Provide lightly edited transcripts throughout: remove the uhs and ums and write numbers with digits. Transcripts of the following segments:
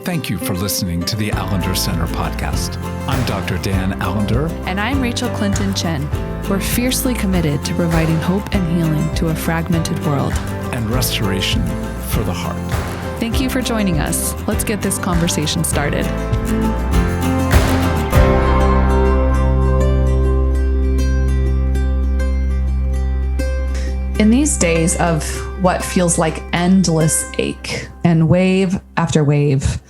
Thank you for listening to the Allender Center podcast. I'm Dr. Dan Allender. And I'm Rachel Clinton Chen. We're fiercely committed to providing hope and healing to a fragmented world. And restoration for the heart. Thank you for joining us. Let's get this conversation started. In these days of what feels like endless ache and wave after wave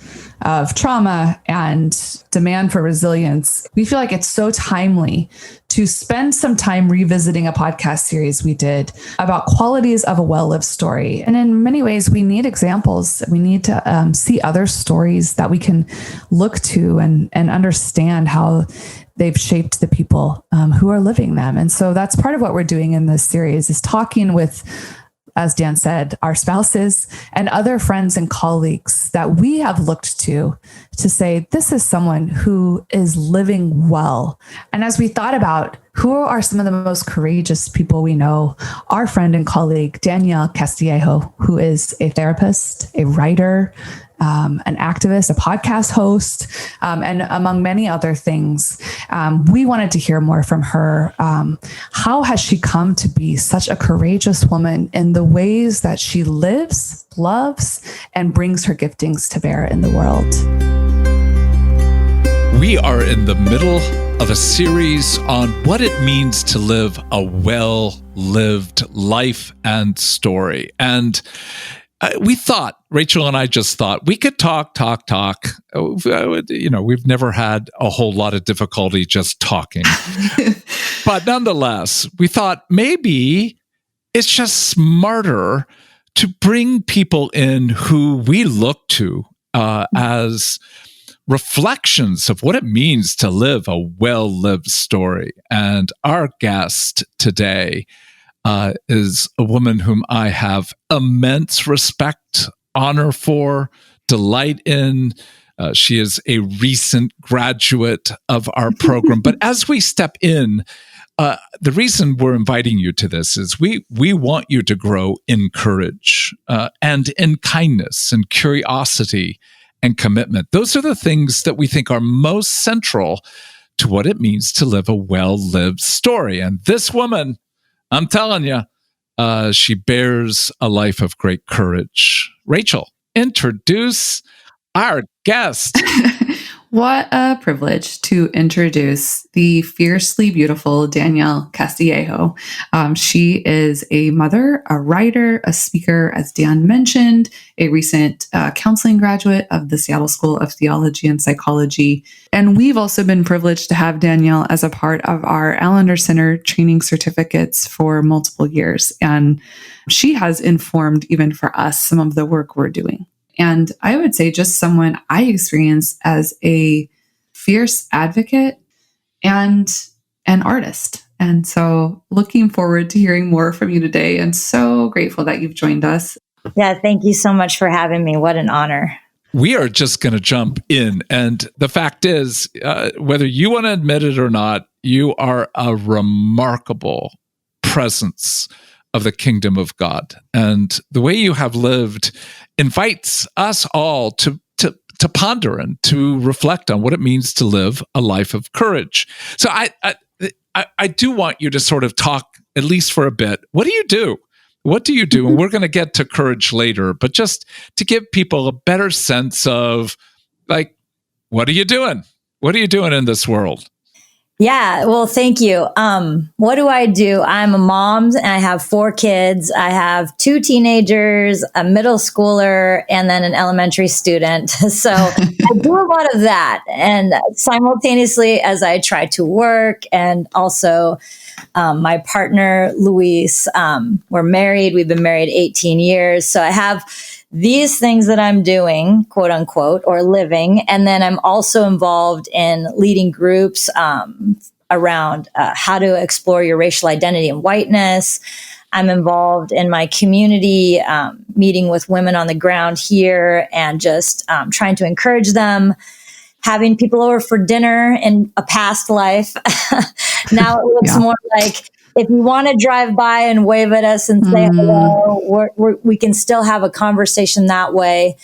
of trauma and demand for resilience, we feel like it's so timely to spend some time revisiting a podcast series we did about qualities of a well-lived story. And in many ways, we need examples. We need to see other stories that we can look to and understand how they've shaped the people who are living them. And so that's part of what we're doing in this series, is talking with, as Dan said, our spouses and other friends and colleagues that we have looked to say, this is someone who is living well. And as we thought about who are some of the most courageous people we know, our friend and colleague, Danielle Castillejo, who is a therapist, a writer, an activist, a podcast host, and among many other things. We wanted to hear more from her. How has she come to be such a courageous woman in the ways that she lives, loves, and brings her giftings to bear in the world? We are in the middle of a series on what it means to live a well-lived life and story. And we thought, Rachel and I just thought, we could talk. We've never had a whole lot of difficulty just talking. But nonetheless, we thought maybe it's just smarter to bring people in who we look to as reflections of what it means to live a well-lived story. And our guest today is a woman whom I have immense respect, honor for, delight in. She is a recent graduate of our program. But as we step in, the reason we're inviting you to this is we want you to grow in courage and in kindness and curiosity and commitment. Those are the things that we think are most central to what it means to live a well-lived story. And this woman, I'm telling you, she bears a life of great courage. Rachel, introduce our guest. What a privilege to introduce the fiercely beautiful Danielle Castillejo. She is a mother, a writer, a speaker, as Dan mentioned, a recent counseling graduate of the Seattle School of Theology and Psychology. And we've also been privileged to have Danielle as a part of our Allender Center training certificates for multiple years. And she has informed, even for us, some of the work we're doing. And I would say just someone I experience as a fierce advocate and an artist. And so looking forward to hearing more from you today, and so grateful that you've joined us. Yeah, thank you so much for having me. What an honor. We are just going to jump in. And the fact is, whether you want to admit it or not, you are a remarkable presence of the kingdom of God. And the way you have lived invites us all to ponder and to reflect on what it means to live a life of courage. So I do want you to sort of talk, at least for a bit. What do you do? What do you do? And we're going to get to courage later, but just to give people a better sense of, like, what are you doing? What are you doing in this world? Yeah, well, thank you. What do I do? I'm a mom and I have 4 kids. I have 2 teenagers, a middle schooler, and then an elementary student. So I do a lot of that. And simultaneously, as I try to work, and also my partner, Luis, we're married. We've been married 18 years. So I have these things that I'm doing, quote unquote, or living. And then I'm also involved in leading groups around how to explore your racial identity and whiteness. I'm involved in my community, meeting with women on the ground here and just trying to encourage them, having people over for dinner in a past life. Now it looks more like, if you want to drive by and wave at us and say hello, we can still have a conversation that way.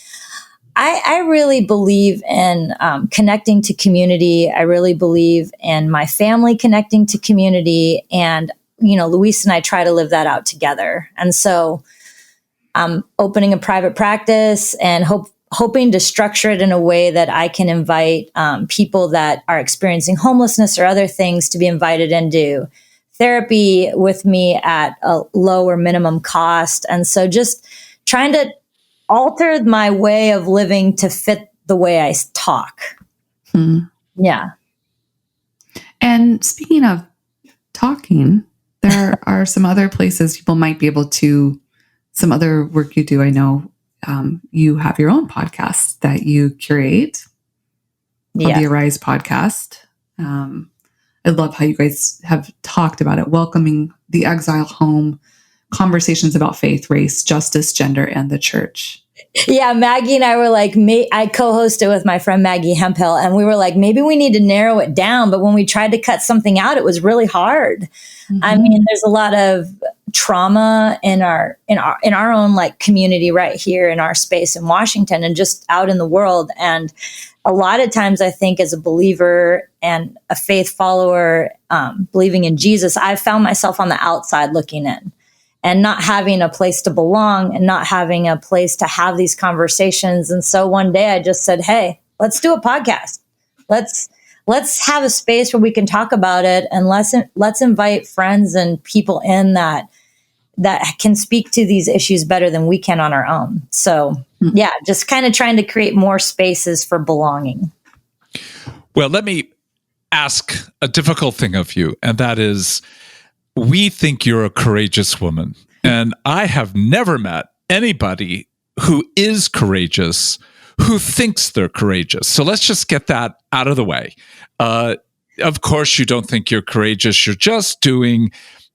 I really believe in connecting to community. I really believe in my family connecting to community. And, Luis and I try to live that out together. And so I'm opening a private practice and hoping to structure it in a way that I can invite people that are experiencing homelessness or other things to be invited into therapy with me at a lower minimum cost. And so just trying to alter my way of living to fit the way I talk. Yeah. And speaking of talking, there are some other places people might be able to, some other work you do. I know you have your own podcast that you curate called the Arise podcast. I love how you guys have talked about it, welcoming the exile home, conversations about faith, race, justice, gender, and the church. Yeah, Maggie and I were like, I co-hosted with my friend Maggie Hemphill, and we were like, maybe we need to narrow it down. But when we tried to cut something out, it was really hard. I mean, there's a lot of trauma in our own like community right here in our space in Washington and just out in the world. And a lot of times I think as a believer and a faith follower, believing in Jesus, I've found myself on the outside looking in and not having a place to belong and not having a place to have these conversations. And so one day I just said, hey, let's do a podcast. Let's have a space where we can talk about it, and let's invite friends and people in that can speak to these issues better than we can on our own. So yeah, just kind of trying to create more spaces for belonging. Well, let me ask a difficult thing of you, and that is, we think you're a courageous woman, and I have never met anybody who is courageous who thinks they're courageous. So let's just get that out of the way. Of course, you don't think you're courageous. You're just doing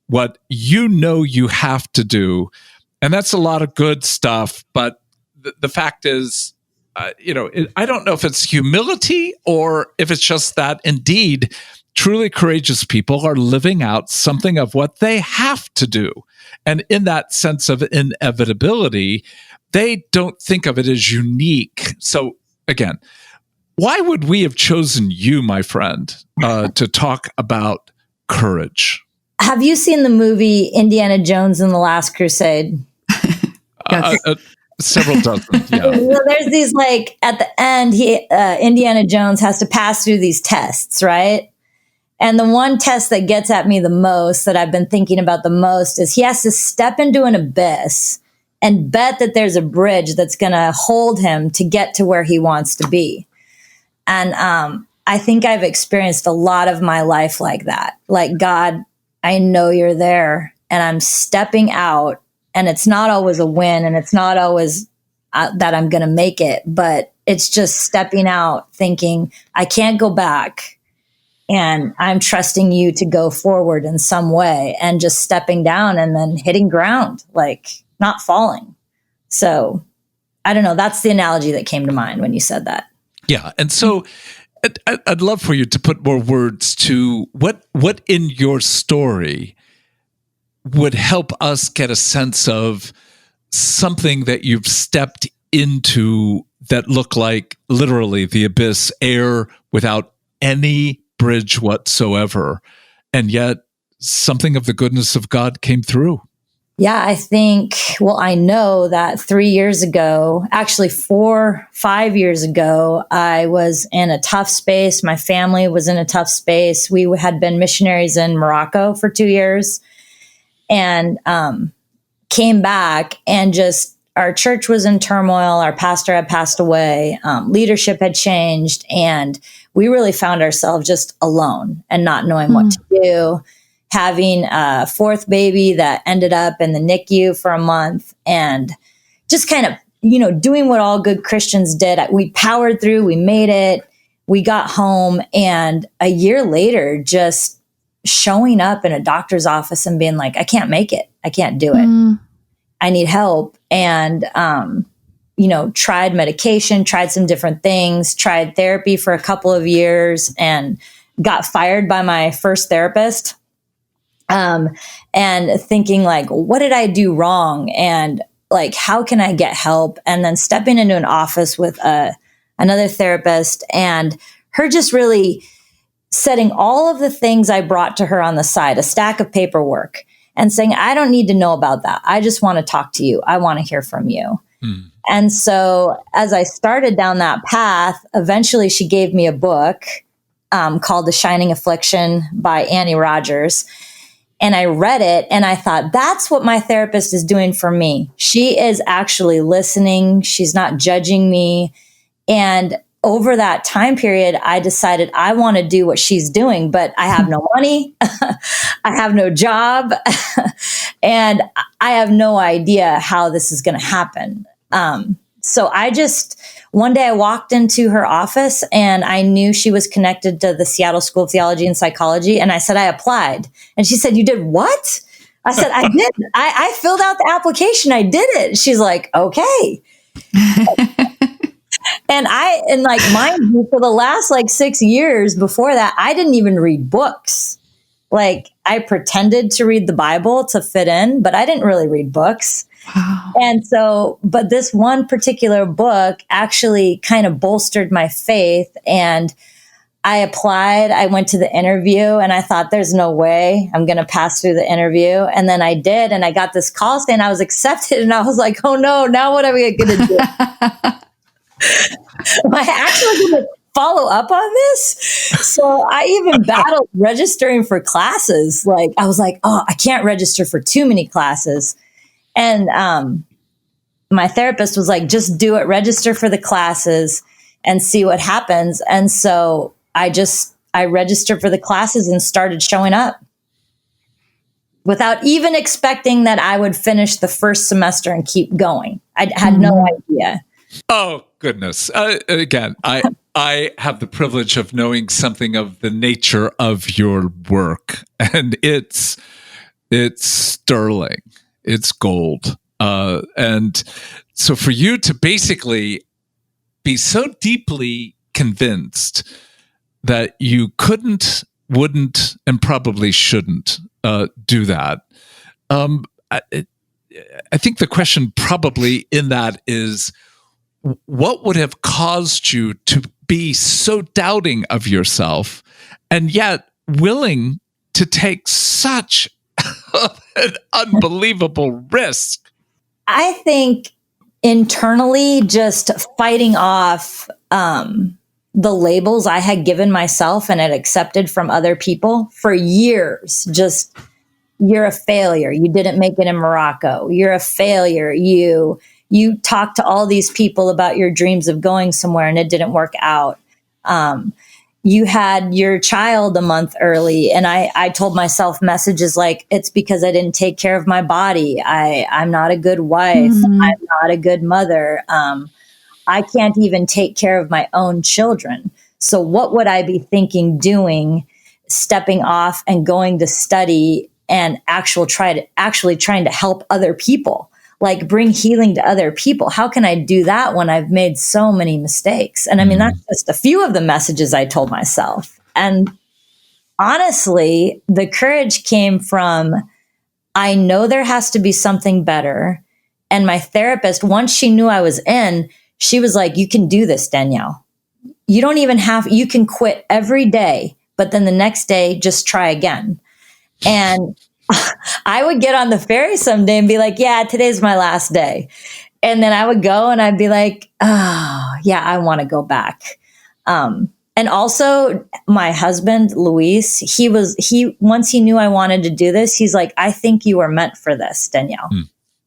what you know you have to do. And that's a lot of good stuff. But the fact is, I don't know if it's humility or if it's just that indeed, truly courageous people are living out something of what they have to do. And in that sense of inevitability, they don't think of it as unique. So again, why would we have chosen you, my friend, to talk about courage? Have you seen the movie Indiana Jones and the Last Crusade? Yes. Several dozen, yeah. Well, there's these, like, at the end, Indiana Jones has to pass through these tests, right? And the one test that gets at me the most, that I've been thinking about the most, is he has to step into an abyss and bet that there's a bridge that's going to hold him to get to where he wants to be. And I think I've experienced a lot of my life like that. Like, God, I know you're there, and I'm stepping out, and it's not always a win, and it's not always that I'm going to make it, but it's just stepping out thinking, I can't go back, and I'm trusting you to go forward in some way, and just stepping down and then hitting ground, like not falling. So I don't know. That's the analogy that came to mind when you said that. Yeah. And so I'd love for you to put more words to what in your story would help us get a sense of something that you've stepped into that looked like literally the abyss, air without any bridge whatsoever. And yet something of the goodness of God came through. Yeah, I know that 3 years ago, actually 5 years ago, I was in a tough space. My family was in a tough space. We had been missionaries in Morocco for 2 years and came back, and just our church was in turmoil. Our pastor had passed away. Leadership had changed, and we really found ourselves just alone and not knowing what to do. Having a fourth baby that ended up in the NICU for a month, and just kind of, doing what all good Christians did. We powered through, we made it, we got home, and a year later, just showing up in a doctor's office and being like, I can't make it. I can't do it. I need help. And, tried medication, tried some different things, tried therapy for a couple of years, and got fired by my first therapist. And thinking like, what did I do wrong? And like, how can I get help? And then stepping into an office with another therapist and her just really setting all of the things I brought to her on the side, a stack of paperwork, and saying, I don't need to know about that. I just want to talk to you. I want to hear from you. And so as I started down that path, eventually she gave me a book called The Shining Affliction by Annie Rogers. And I read it and I thought, that's what my therapist is doing for me. She is actually listening. She's not judging me. And over that time period, I decided I want to do what she's doing, but I have no money. I have no job. And I have no idea how this is going to happen. So one day I walked into her office and I knew she was connected to the Seattle School of Theology and Psychology. And I said, I applied. And she said, you did what? I said, I did. I filled out the application. I did it. She's like, okay. And mind you, for the last 6 years before that, I didn't even read books. I pretended to read the Bible to fit in, but I didn't really read books. Wow. And so, but this one particular book actually kind of bolstered my faith. And I applied, I went to the interview and I thought, there's no way I'm going to pass through the interview. And then I did. And I got this call saying I was accepted. And I was like, oh no, now what are we going to do? Am I actually going to follow up on this? So I even battled registering for classes. I was like, oh, I can't register for too many classes. And my therapist was like, just do it, register for the classes and see what happens. And so I registered for the classes and started showing up without even expecting that I would finish the first semester and keep going. I had no idea. Oh, goodness. Again, I have the privilege of knowing something of the nature of your work, and it's sterling. It's gold. And so for you to basically be so deeply convinced that you couldn't, wouldn't, and probably shouldn't do that, I think the question probably in that is, what would have caused you to be so doubting of yourself and yet willing to take such an unbelievable risk? I think internally, just fighting off the labels I had given myself and had accepted from other people for years. Just, you're a failure. You didn't make it in Morocco. You're a failure. You talked to all these people about your dreams of going somewhere and it didn't work out. You had your child a month early. And I told myself messages like, it's because I didn't take care of my body. I'm not a good wife. Mm-hmm. I'm not a good mother. I can't even take care of my own children. So what would I be thinking doing, stepping off and going to study and actually trying to help other people? Bring healing to other people. How can I do that when I've made so many mistakes? And I mean, that's just a few of the messages I told myself. And honestly, the courage came from, I know there has to be something better. And my therapist, once she knew I was in, she was like, you can do this, Danielle. You don't even you can quit every day, but then the next day, just try again. And I would get on the ferry someday and be like, yeah, today's my last day. And then I would go and I'd be like, oh, yeah, I want to go back. And also my husband, Luis, once he knew I wanted to do this, he's like, I think you are meant for this, Danielle.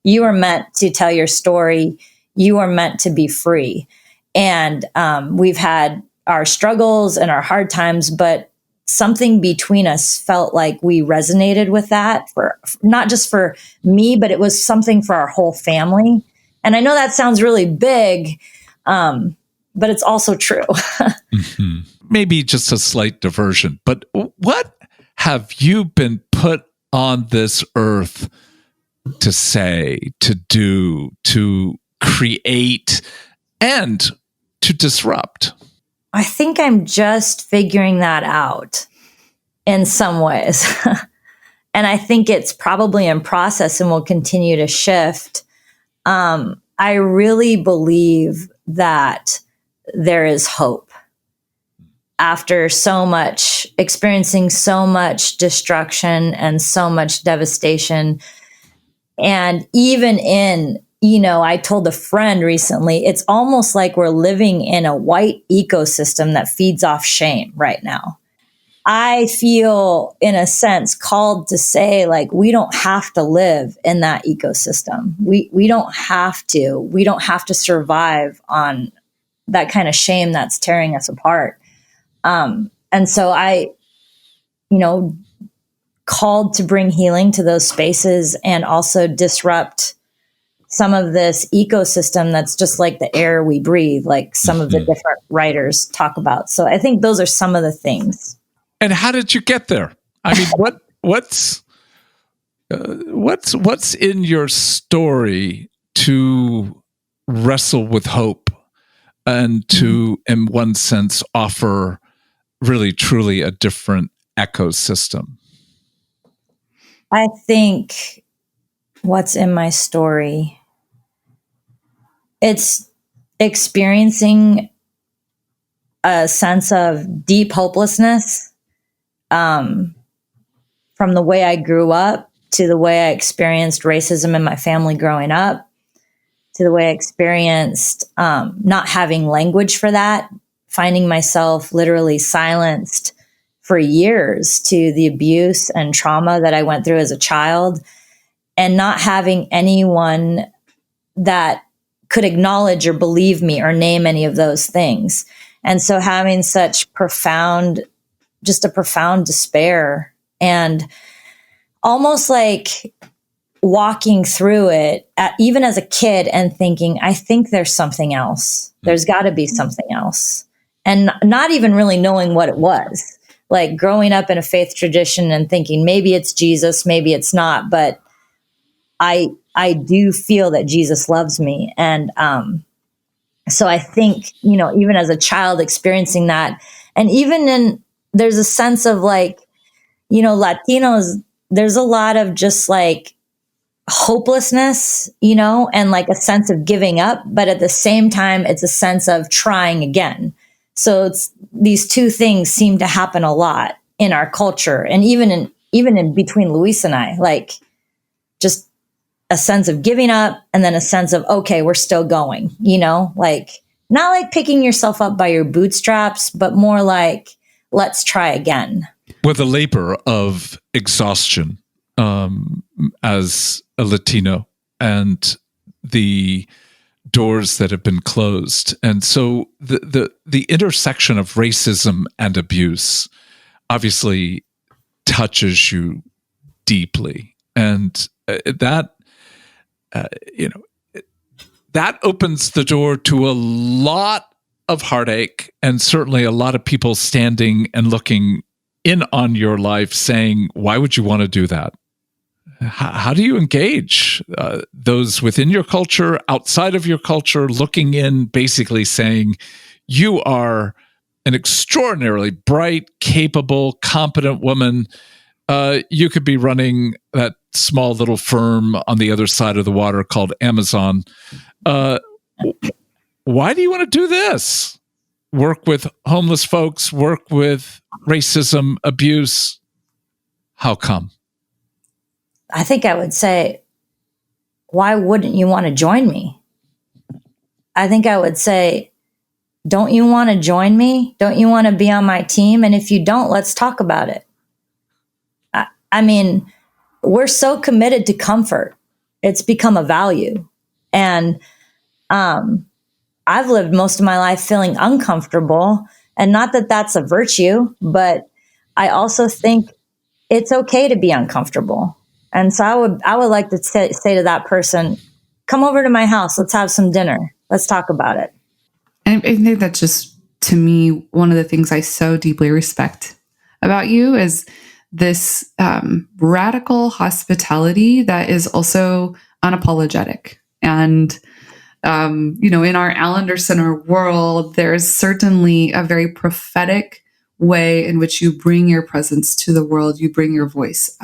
You are meant to tell your story. You are meant to be free. And we've had our struggles and our hard times, but something between us felt like we resonated with that, for not just for me, but it was something for our whole family. And I know that sounds really big, but it's also true. Mm-hmm. Maybe just a slight diversion, but what have you been put on this earth to say, to do, to create, and to disrupt? I think I'm just figuring that out in some ways. And I think it's probably in process and will continue to shift. I really believe that there is hope after experiencing so much destruction and so much devastation. And even I told a friend recently, it's almost like we're living in a white ecosystem that feeds off shame right now. I feel, in a sense, called to say, like, we don't have to live in that ecosystem. We don't have to. We don't have to survive on that kind of shame that's tearing us apart. And so I, called to bring healing to those spaces and also disrupt some of this ecosystem that's just like the air we breathe, like some of the different writers talk about. So I think those are some of the things. And how did you get there? I mean, what's in your story to wrestle with hope and to, in one sense, offer really, truly a different ecosystem? I think what's in my story, it's experiencing a sense of deep hopelessness. From the way I grew up to the way I experienced racism in my family growing up, to the way I experienced not having language for that, finding myself literally silenced for years to the abuse and trauma that I went through as a child, and not having anyone that could acknowledge or believe me or name any of those things. And so having such just a profound despair, and almost like walking through it even as a kid and thinking, I think there's something else. There's got to be something else. And not even really knowing what it was. Like growing up in a faith tradition and thinking maybe it's Jesus, maybe it's not, but I do feel that Jesus loves me. And so I think, even as a child experiencing that, and even there's a sense of like, Latinos, there's a lot of just like hopelessness, and like a sense of giving up. But at the same time, it's a sense of trying again. So these two things seem to happen a lot in our culture. And even in between Luis and I, like just a sense of giving up and then a sense of, okay, we're still going, like not like picking yourself up by your bootstraps, but more like, let's try again. With a labor of exhaustion as a Latino and the doors that have been closed. And so the intersection of racism and abuse obviously touches you deeply. And that opens the door to a lot of heartache, and certainly a lot of people standing and looking in on your life saying, why would you want to do that? How do you engage those within your culture, outside of your culture, looking in, basically saying, you are an extraordinarily bright, capable, competent woman. You could be running that small little firm on the other side of the water called Amazon. Why do you want to do this? Work with homeless folks, work with racism, abuse. How come? I think I would say, why wouldn't you want to join me? I think I would say, don't you want to join me? Don't you want to be on my team? And if you don't, let's talk about it. I mean, we're so committed to comfort. It's become a value. And I've lived most of my life feeling uncomfortable, and not that that's a virtue, but I also think it's okay to be uncomfortable. And so I would like to say to that person, come over to my house. Let's have some dinner. Let's talk about it. And I think that's just, to me, one of the things I so deeply respect about you is this radical hospitality that is also unapologetic. And, in our Allender Center world, there's certainly a very prophetic way in which you bring your presence to the world. You bring your voice.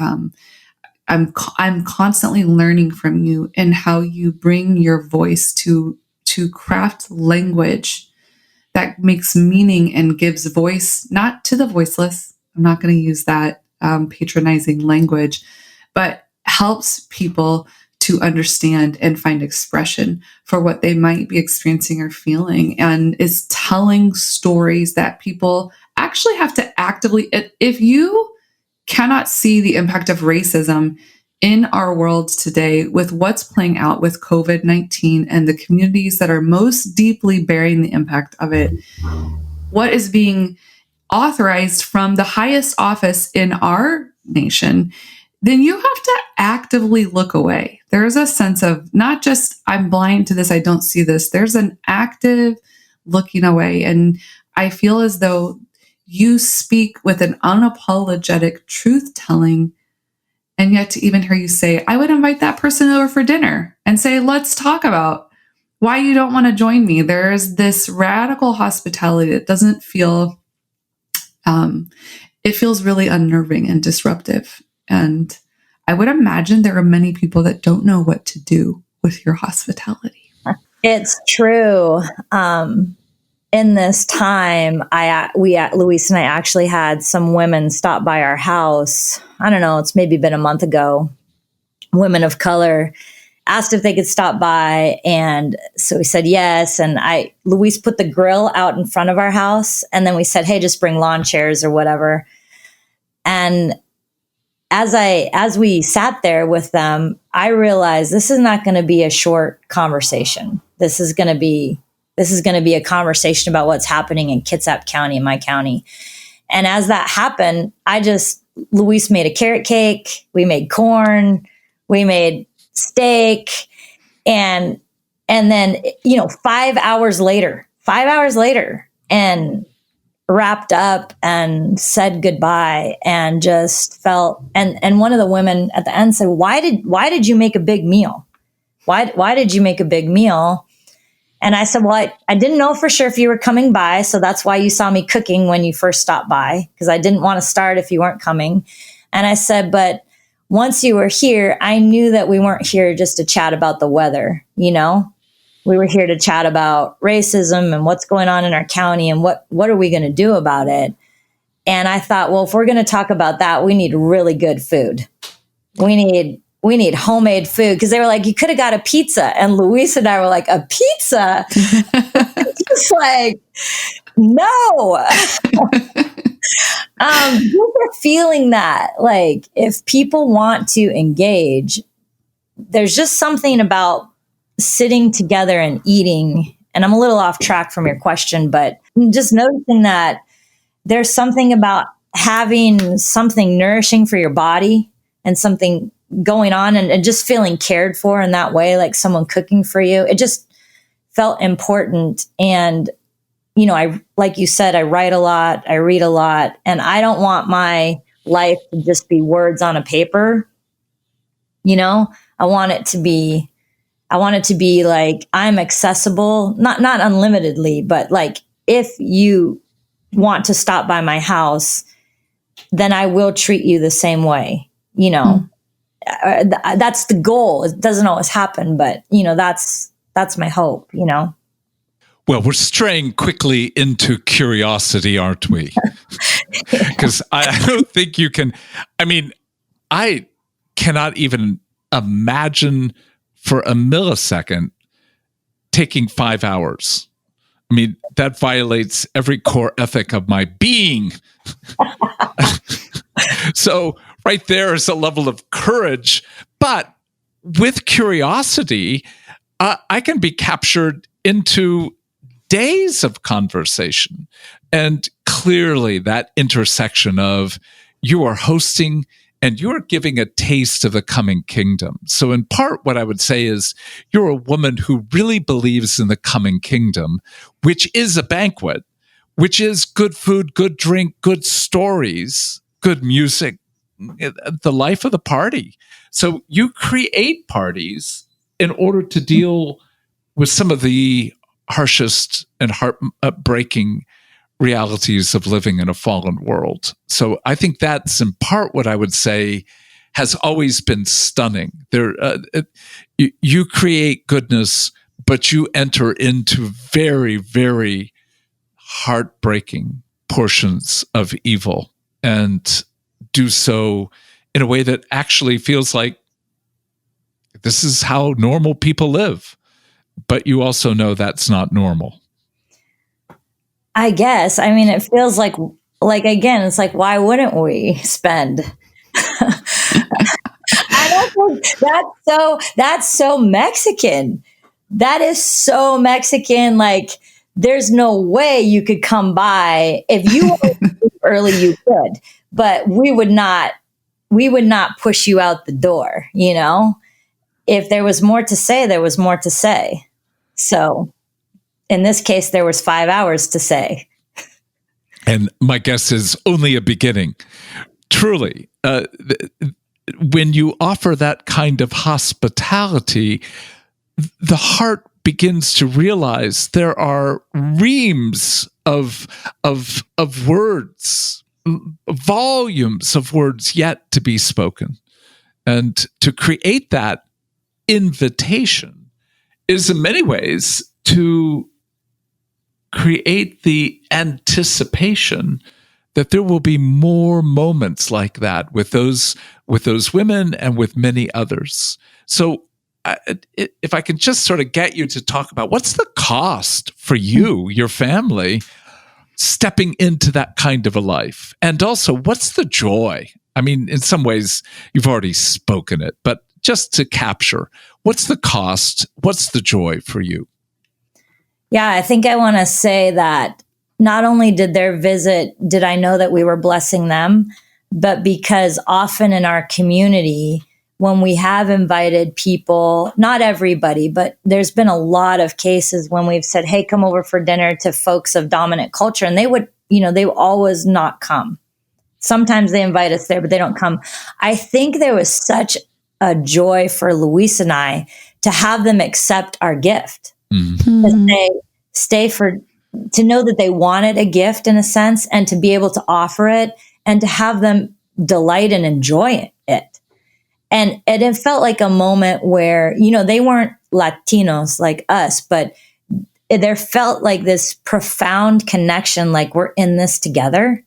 I'm constantly learning from you and how you bring your voice to craft language that makes meaning and gives voice, not to the voiceless. I'm not going to use that patronizing language, but helps people to understand and find expression for what they might be experiencing or feeling, and is telling stories that people actually have to actively, if you cannot see the impact of racism in our world today with what's playing out with COVID-19 and the communities that are most deeply bearing the impact of it, what is being authorized from the highest office in our nation, then you have to actively look away. There's a sense of not just, I'm blind to this, I don't see this. There's an active looking away. And I feel as though you speak with an unapologetic truth telling. And yet to even hear you say, I would invite that person over for dinner and say, let's talk about why you don't want to join me. There's this radical hospitality that doesn't feel, it feels really unnerving and disruptive. And I would imagine there are many people that don't know what to do with your hospitality. It's true. In this time, Luis and I actually had some women stop by our house. I don't know, it's maybe been a month ago. Women of color asked if they could stop by. And so we said yes. And Luis put the grill out in front of our house. And then we said, hey, just bring lawn chairs or whatever. And as we sat there with them, I realized this is not going to be a short conversation. This is going to be a conversation about what's happening in Kitsap County, in my county. And as that happened, Luis made a carrot cake. We made corn. We made steak. And then, 5 hours later, and wrapped up and said goodbye and just felt, and one of the women at the end said, why did you make a big meal? Why did you make a big meal? And I said, well, I didn't know for sure if you were coming by. So that's why you saw me cooking when you first stopped by, because I didn't want to start if you weren't coming. And I said, but once you were here, I knew that we weren't here just to chat about the weather. We were here to chat about racism and what's going on in our county and what are we going to do about it? And I thought, well, if we're going to talk about that, we need really good food. We need homemade food, because they were like, you could have got a pizza. And Luis and I were like, a pizza? Just like, no. We were feeling that, like, if people want to engage, there's just something about sitting together and eating. And I'm a little off track from your question, but just noticing that there's something about having something nourishing for your body and something going on and just feeling cared for in that way, like someone cooking for you. It just felt important. And, like you said, I write a lot, I read a lot, and I don't want my life to just be words on a paper. I want it to be like I'm accessible, not unlimitedly, but like if you want to stop by my house, then I will treat you the same way. That's the goal. It doesn't always happen, but that's my hope. Well, we're straying quickly into curiosity, aren't we? Because I don't think you can. I mean, I cannot even imagine for a millisecond taking 5 hours. I mean, that violates every core ethic of my being. So right there is a level of courage. But with curiosity, I can be captured into days of conversation. And clearly that intersection of you are hosting and you're giving a taste of the coming kingdom. So in part, what I would say is you're a woman who really believes in the coming kingdom, which is a banquet, which is good food, good drink, good stories, good music, the life of the party. So you create parties in order to deal with some of the harshest and heartbreaking realities of living in a fallen world. So I think that's in part what I would say has always been stunning. You create goodness, but you enter into very, very heartbreaking portions of evil and do so in a way that actually feels like this is how normal people live. But you also know that's not normal. I guess. I mean, it feels like again, it's like, why wouldn't we spend? I don't think that's so Mexican. That is so Mexican. Like, there's no way you could come by. If you wanted to sleep early, you could, but we would not push you out the door, you know? If there was more to say, there was more to say. So in this case, there was 5 hours to say. And my guess is only a beginning. Truly, when you offer that kind of hospitality, the heart begins to realize there are reams of words, volumes of words yet to be spoken. And to create that invitation is in many ways to create the anticipation that there will be more moments like that with those women and with many others. So if I can just sort of get you to talk about what's the cost for you, your family, stepping into that kind of a life, and also what's the joy? I mean, in some ways you've already spoken it, but just to capture, what's the cost? What's the joy for you? Yeah, I think I want to say that not only did I know that we were blessing them, but because often in our community, when we have invited people, not everybody, but there's been a lot of cases when we've said, hey, come over for dinner to folks of dominant culture. And they would always not come. Sometimes they invite us there, but they don't come. I think there was such a joy for Luis and I to have them accept our gift. Mm-hmm. To know that they wanted a gift in a sense, and to be able to offer it and to have them delight and enjoy it. And it felt like a moment where, they weren't Latinos like us, but there felt like this profound connection, like we're in this together.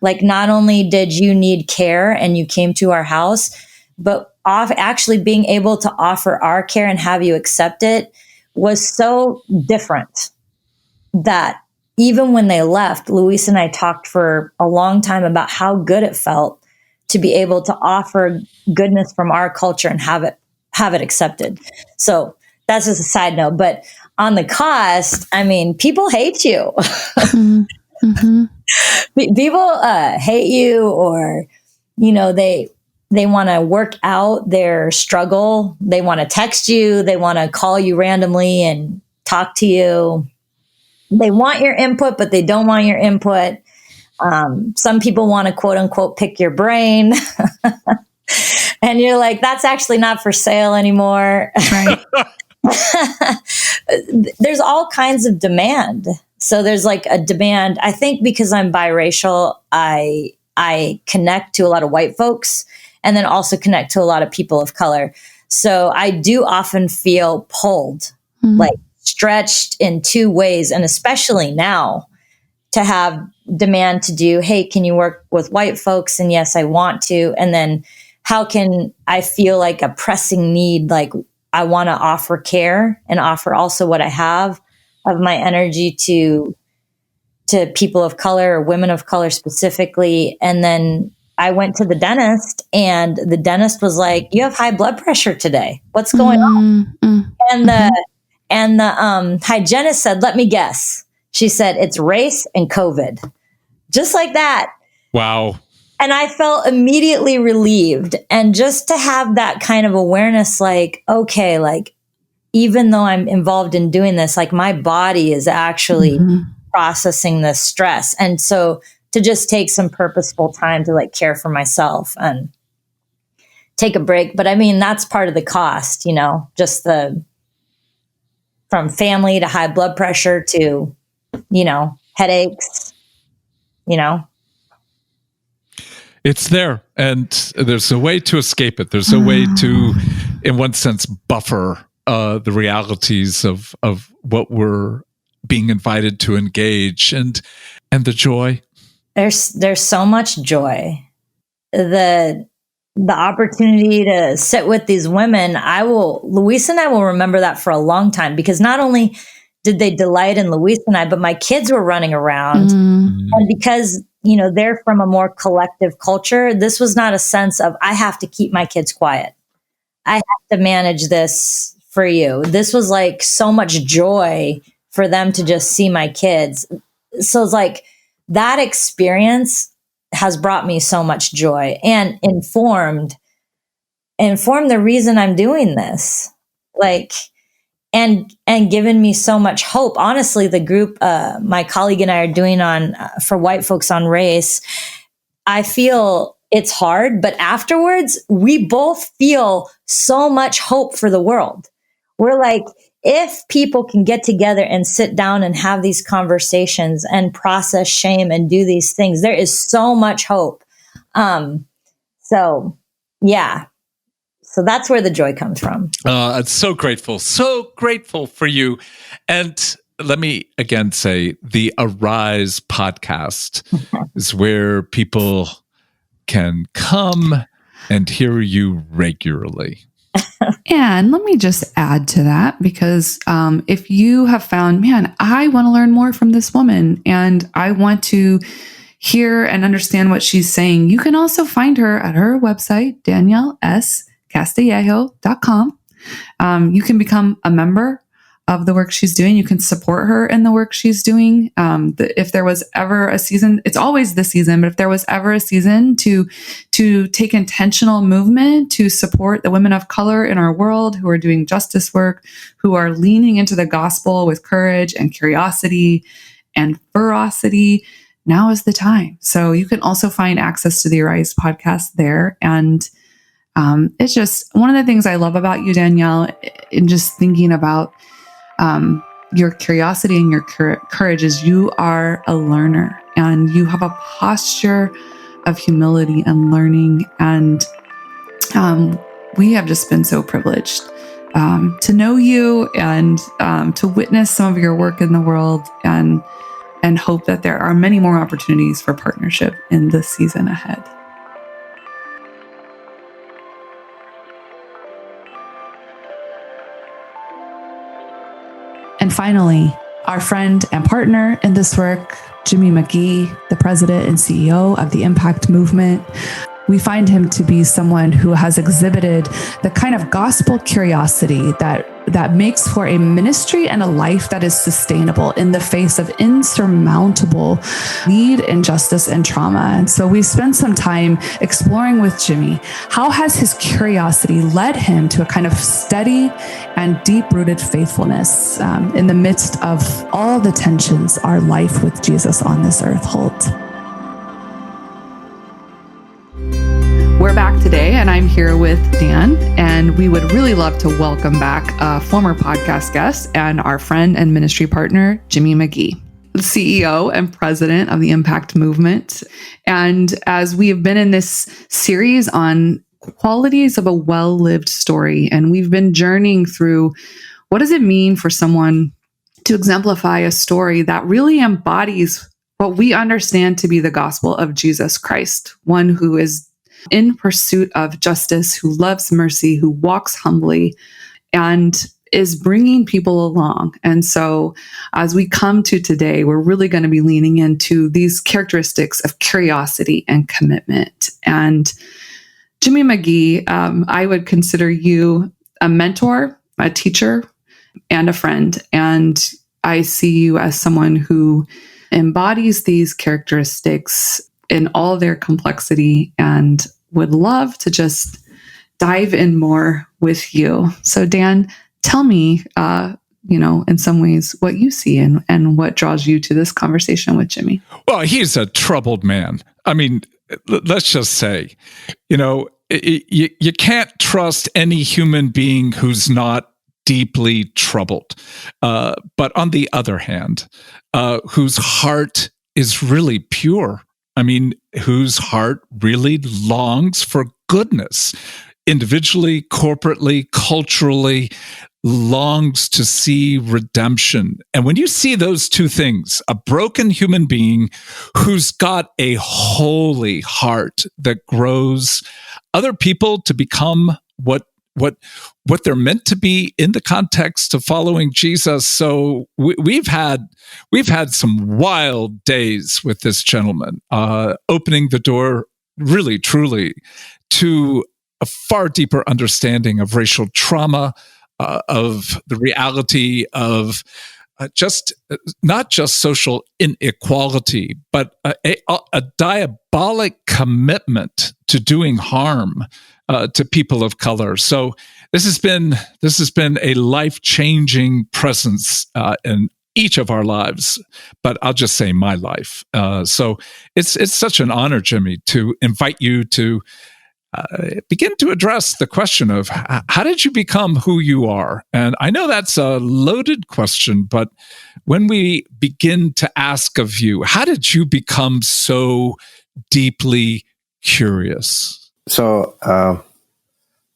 Like, not only did you need care and you came to our house, but actually being able to offer our care and have you accept it was so different that even when they left, Luis and I talked for a long time about how good it felt to be able to offer goodness from our culture and have it accepted. So that's just a side note. But on the cost, I mean, people hate you. Mm-hmm. People hate you, or, they want to work out their struggle. They want to text you. They want to call you randomly and talk to you. They want your input, but they don't want your input. Some people want to quote unquote pick your brain. And you're like, that's actually not for sale anymore. Right. There's all kinds of demand. So there's like a demand. I think because I'm biracial, I connect to a lot of white folks and then also connect to a lot of people of color. So I do often feel pulled, like stretched in two ways. And especially now, to have demand to do, hey, can you work with white folks? And yes, I want to. And then how can I feel like a pressing need? Like, I want to offer care and offer also what I have of my energy to people of color or women of color specifically. And then I went to the dentist, and the dentist was like, you have high blood pressure today. What's going on? And the hygienist said, let me guess. She said, it's race and COVID. Just like that. Wow. And I felt immediately relieved. And just to have that kind of awareness, like, okay, like, even though I'm involved in doing this, like, my body is actually processing this stress. And so to just take some purposeful time to like care for myself and take a break. But I mean, that's part of the cost, just from family to high blood pressure to, headaches, It's there, and there's a way to escape it. There's a way to, in one sense, buffer the realities of what we're being invited to engage, and the joy. There's so much joy. The opportunity to sit with these women, Luis and I will remember that for a long time, because not only did they delight in Luis and I, but my kids were running around. And because, they're from a more collective culture, this was not a sense of, I have to keep my kids quiet. I have to manage this for you. This was like so much joy for them to just see my kids. So it's like that experience has brought me so much joy and informed the reason I'm doing this. And given me so much hope. Honestly, the group my colleague and I are doing on for white folks on race, I feel it's hard, but afterwards we both feel so much hope for the world. We're like, if people can get together and sit down and have these conversations and process shame and do these things, there is so much hope. So that's where the joy comes from. I'm so grateful for you. And let me again say, the Arise podcast is where people can come and hear you regularly. And let me just add to that, because if you have found, man, I want to learn more from this woman and I want to hear and understand what she's saying, you can also find her at her website, DanielleCastillejo.com. You can become a member of the work she's doing. You can support her in the work she's doing. If there was ever a season, it's always the season, but if there was ever a season to take intentional movement to support the women of color in our world who are doing justice work, who are leaning into the gospel with courage and curiosity and ferocity, now is the time. So you can also find access to the Arise podcast there. And it's just one of the things I love about you, Danielle, in just thinking about your curiosity and your courage is you are a learner and you have a posture of humility and learning. And we have just been so privileged to know you and to witness some of your work in the world, and hope that there are many more opportunities for partnership in the season ahead. And finally, our friend and partner in this work, Jimmy McGee, the president and CEO of the Impact Movement. We find him to be someone who has exhibited the kind of gospel curiosity that makes for a ministry and a life that is sustainable in the face of insurmountable need, injustice, and trauma. And so we spent some time exploring with Jimmy, how has his curiosity led him to a kind of steady and deep-rooted faithfulness in the midst of all the tensions our life with Jesus on this earth holds. We're back today, and I'm here with Dan, and we would really love to welcome back a former podcast guest and our friend and ministry partner, Jimmy McGee, the CEO and president of the Impact Movement. And as we have been in this series on qualities of a well-lived story, and we've been journeying through what does it mean for someone to exemplify a story that really embodies what we understand to be the gospel of Jesus Christ, one who is in pursuit of justice, who loves mercy, who walks humbly, and is bringing people along. And so as we come to today, we're really going to be leaning into these characteristics of curiosity and commitment. And Jimmy McGee, I would consider you a mentor, a teacher, and a friend. And I see you as someone who embodies these characteristics in all their complexity and would love to just dive in more with you. So Dan, tell me, in some ways what you see and what draws you to this conversation with Jimmy. Well, he's a troubled man. I mean, let's just say, you can't trust any human being who's not deeply troubled. But on the other hand, whose heart is really pure I mean, whose heart really longs for goodness, individually, corporately, culturally, longs to see redemption. And when you see those two things, a broken human being who's got a holy heart that grows other people to become what they're meant to be in the context of following Jesus. So we've had some wild days with this gentleman, opening the door really, truly to a far deeper understanding of racial trauma, of the reality of not just social inequality, but a diabolic commitment to doing harm to people of color. So this has been a life-changing presence in each of our lives, but I'll just say my life. So it's such an honor, Jimmy, to invite you to begin to address the question of how did you become who you are? And I know that's a loaded question, but when we begin to ask of you, how did you become so deeply curious? So,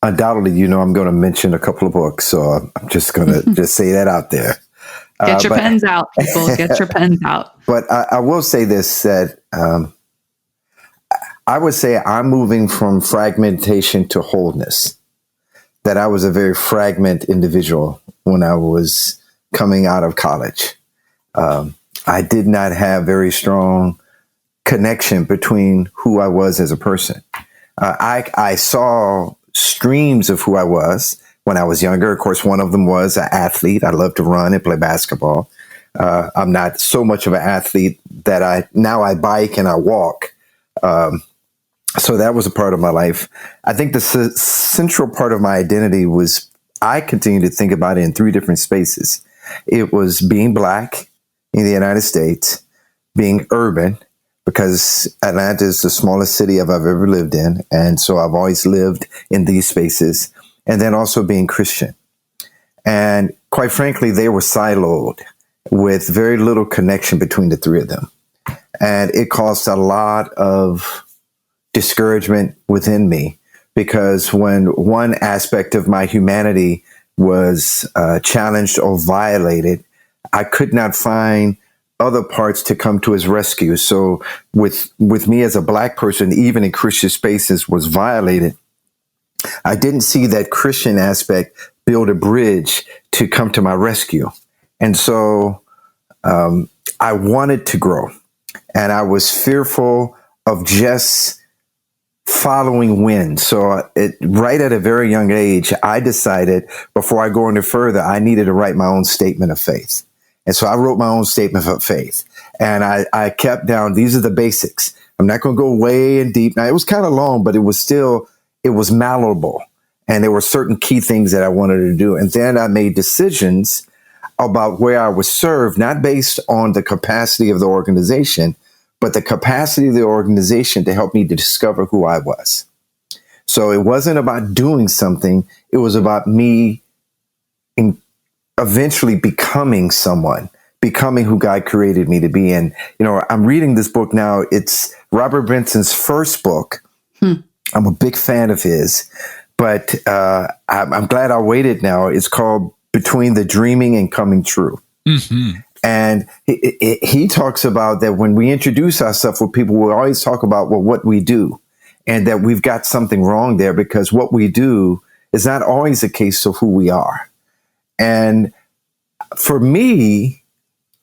undoubtedly, I'm going to mention a couple of books. So I'm just going to just say that out there. Get your pens out, people. Get your pens out. But I will say this, that I would say I'm moving from fragmentation to wholeness, that I was a very fragmented individual when I was coming out of college. I did not have very strong connection between who I was as a person. I saw streams of who I was when I was younger. Of course, one of them was an athlete. I love to run and play basketball. I'm not so much of an athlete that I bike and I walk. So that was a part of my life. I think the central part of my identity was, I continue to think about it in three different spaces. It was being Black in the United States, being urban, because Atlanta is the smallest city I've ever lived in. And so I've always lived in these spaces. And then also being Christian. And quite frankly, they were siloed with very little connection between the three of them. And it caused a lot of discouragement within me, because when one aspect of my humanity was challenged or violated, I could not find other parts to come to his rescue. So with me as a Black person, even in Christian spaces, was violated, I didn't see that Christian aspect build a bridge to come to my rescue. And so I wanted to grow, and I was fearful of just following wind. So right at a very young age, I decided before I go any further, I needed to write my own statement of faith. And so I wrote my own statement of faith, and I kept down, these are the basics. I'm not going to go way in deep. Now, it was kind of long, but it was malleable. And there were certain key things that I wanted to do. And then I made decisions about where I was served, not based on the capacity of the organization, but the capacity of the organization to help me to discover who I was. So it wasn't about doing something. It was about me eventually becoming someone, becoming who God created me to be. And, I'm reading this book now. It's Robert Benson's first book. I'm a big fan of his, but I'm glad I waited now. It's called Between the Dreaming and Coming True. Mm-hmm. And he talks about that when we introduce ourselves with people, we always talk about, what we do, and that we've got something wrong there, because what we do is not always the case of who we are. And for me,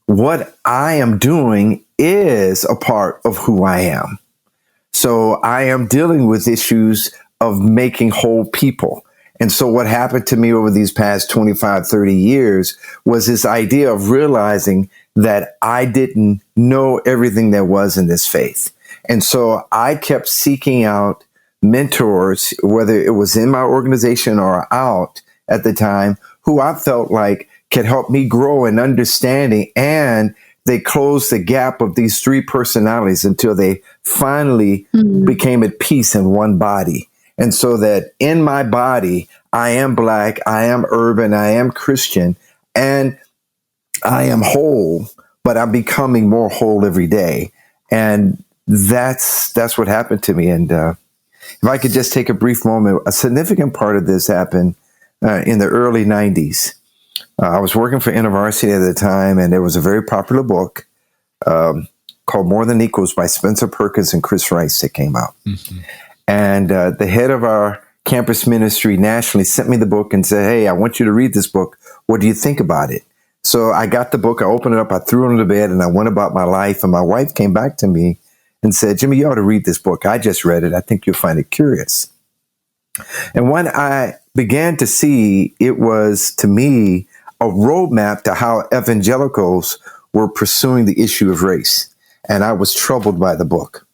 what I am doing is a part of who I am. So I am dealing with issues of making whole people. And so what happened to me over these past 25, 30 years was this idea of realizing that I didn't know everything there was in this faith. And so I kept seeking out mentors, whether it was in my organization or out at the time, who I felt like could help me grow in understanding. And they closed the gap of these three personalities until they finally became at peace in one body. And so that in my body, I am Black, I am urban, I am Christian, and I am whole, but I'm becoming more whole every day. And that's what happened to me. And if I could just take a brief moment, a significant part of this happened in the early 90s. I was working for InterVarsity at the time, and there was a very popular book called More Than Equals by Spencer Perkins and Chris Rice that came out. Mm-hmm. And the head of our campus ministry nationally sent me the book and said, hey, I want you to read this book. What do you think about it? So I got the book, I opened it up, I threw it on the bed, and I went about my life. And my wife came back to me and said, Jimmy, you ought to read this book. I just read it. I think you'll find it curious. And when I began to see, it was, to me, a roadmap to how evangelicals were pursuing the issue of race. And I was troubled by the book.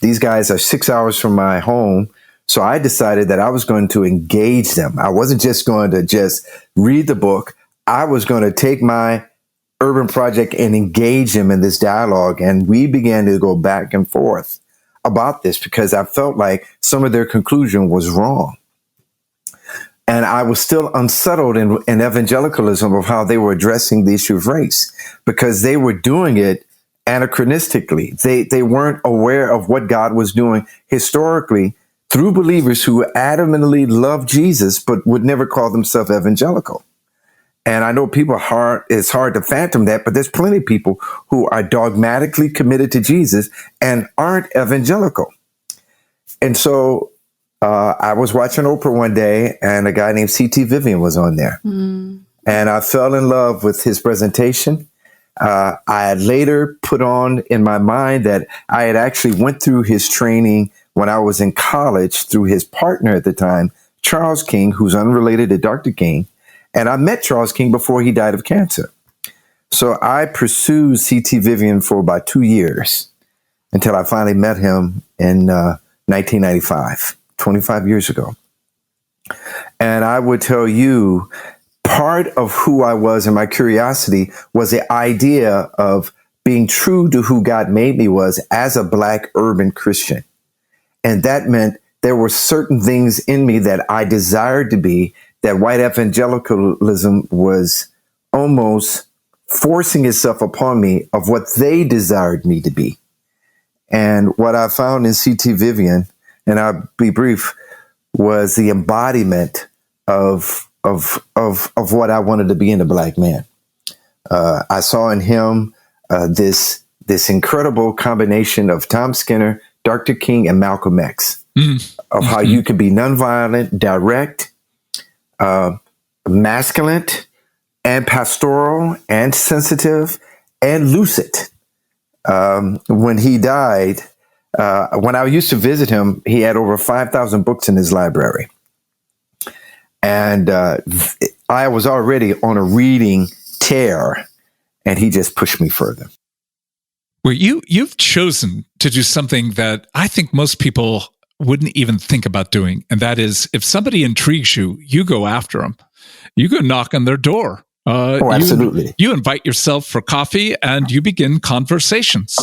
These guys are 6 hours from my home. So I decided that I was going to engage them. I wasn't just going to just read the book. I was going to take my urban project and engage them in this dialogue. And we began to go back and forth about this because I felt like some of their conclusion was wrong. And I was still unsettled in evangelicalism of how they were addressing the issue of race because they were doing it anachronistically. They weren't aware of what God was doing historically through believers who adamantly loved Jesus, but would never call themselves evangelical. And I know it's hard to fathom that, but there's plenty of people who are dogmatically committed to Jesus and aren't evangelical. And so I was watching Oprah one day, and a guy named C.T. Vivian was on there. Mm. And I fell in love with his presentation. I had later put on in my mind that I had actually went through his training when I was in college through his partner at the time, Charles King, who's unrelated to Dr. King. And I met Charles King before he died of cancer. So I pursued C.T. Vivian for about 2 years until I finally met him in 1995, 25 years ago. And I would tell you, part of who I was and my curiosity was the idea of being true to who God made me was as a Black urban Christian. And that meant there were certain things in me that I desired to be, that white evangelicalism was almost forcing itself upon me of what they desired me to be. And what I found in C.T. Vivian, and I'll be brief, was the embodiment of what I wanted to be in a Black man. I saw in him this incredible combination of Tom Skinner, Dr. King, and Malcolm X, of how you could be nonviolent, direct, masculine, and pastoral, and sensitive, and lucid. When he died, when I used to visit him, he had over 5,000 books in his library. And I was already on a reading tear, and he just pushed me further. Well, you've chosen to do something that I think most people wouldn't even think about doing. And that is, if somebody intrigues you, you go after them. You go knock on their door. Absolutely. You invite yourself for coffee and you begin conversations.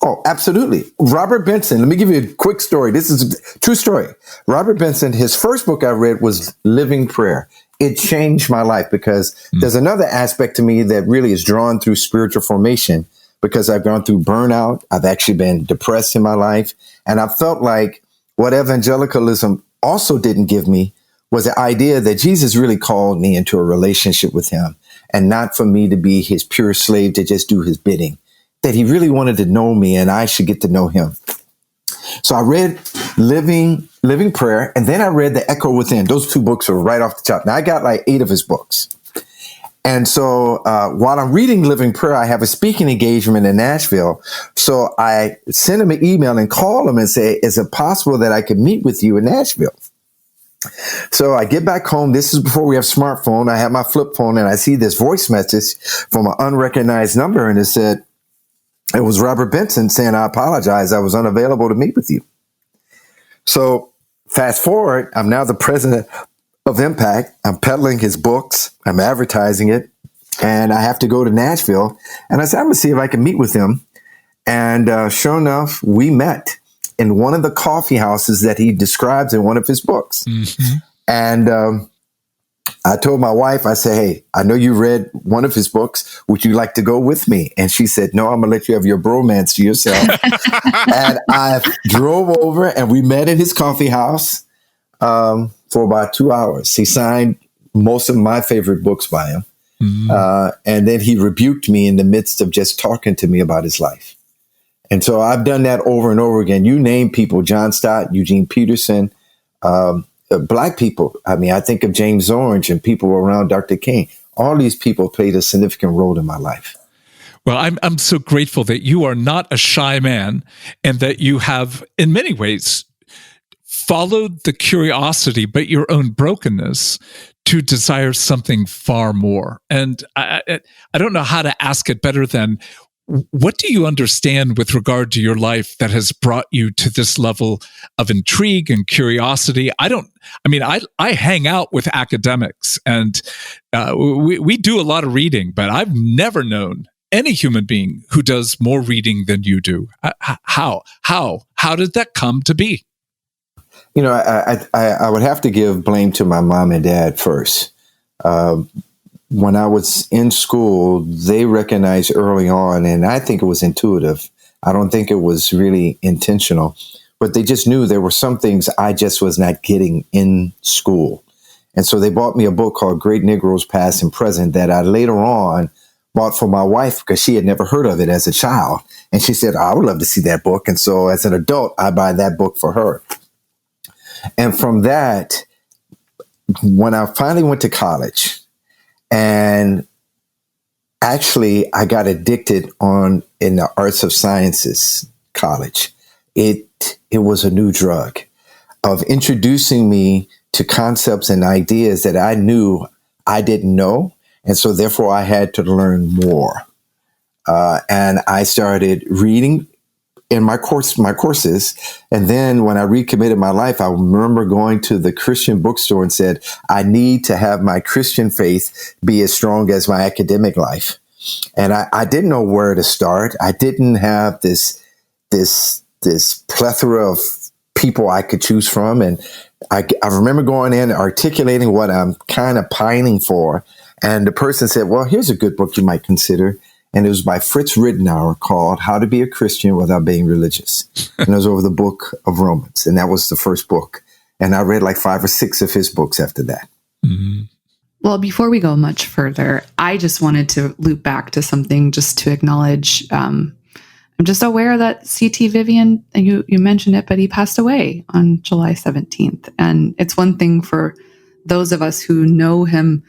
Oh, absolutely. Robert Benson, let me give you a quick story. This is a true story. Robert Benson, his first book I read was Living Prayer. It changed my life because there's another aspect to me that really is drawn through spiritual formation, because I've gone through burnout. I've actually been depressed in my life. And I felt like what evangelicalism also didn't give me was the idea that Jesus really called me into a relationship with him, and not for me to be his pure slave to just do his bidding, that he really wanted to know me and I should get to know him. So I read Living Prayer, and then I read The Echo Within. Those two books were right off the top. Now I got like 8 of his books. And so while I'm reading Living Prayer, I have a speaking engagement in Nashville. So I send him an email and call him and say, is it possible that I could meet with you in Nashville? So I get back home. This is before we have smartphone. I have my flip phone, and I see this voice message from an unrecognized number. And it was Robert Benson saying, I apologize. I was unavailable to meet with you. So fast forward, I'm now the president of Impact. I'm peddling his books. I'm advertising it. And I have to go to Nashville. And I said, I'm going to see if I can meet with him. And sure enough, we met in one of the coffee houses that he describes in one of his books. Mm-hmm. And I told my wife, I said, hey, I know you read one of his books. Would you like to go with me? And she said, no, I'm going to let you have your bromance to yourself. And I drove over and we met in his coffee house for about 2 hours. He signed most of my favorite books by him. And then he rebuked me in the midst of just talking to me about his life. And so I've done that over and over again. You name people, John Stott, Eugene Peterson, Black people. I mean, I think of James Orange and people around Dr. King. All these people played a significant role in my life. Well, I'm so grateful that you are not a shy man and that you have, in many ways, followed the curiosity, but your own brokenness to desire something far more. And I don't know how to ask it better than, what do you understand with regard to your life that has brought you to this level of intrigue and curiosity? I hang out with academics and we do a lot of reading, but I've never known any human being who does more reading than you do. How did that come to be? You know, I would have to give blame to my mom and dad first. When I was in school, they recognized early on, and I think it was intuitive. I don't think it was really intentional, but they just knew there were some things I just was not getting in school. And so they bought me a book called Great Negroes Past and Present that I later on bought for my wife because she had never heard of it as a child. And she said, I would love to see that book. And so as an adult, I buy that book for her. And from that, when I finally went to college, and actually I got addicted in the arts of sciences college, it was a new drug of introducing me to concepts and ideas that I knew I didn't know. And so therefore I had to learn more. And I started reading in my courses. And then when I recommitted my life, I remember going to the Christian bookstore and said, I need to have my Christian faith be as strong as my academic life. And I didn't know where to start. I didn't have this plethora of people I could choose from. And I remember going in, articulating what I'm kind of pining for. And the person said, well, here's a good book you might consider. And it was by Fritz Rittenauer called How to Be a Christian Without Being Religious. And it was over the book of Romans. And that was the first book. And I read like 5 or 6 of his books after that. Mm-hmm. Well, before we go much further, I just wanted to loop back to something just to acknowledge. I'm just aware that C.T. Vivian, you mentioned it, but he passed away on July 17th. And it's one thing for those of us who know him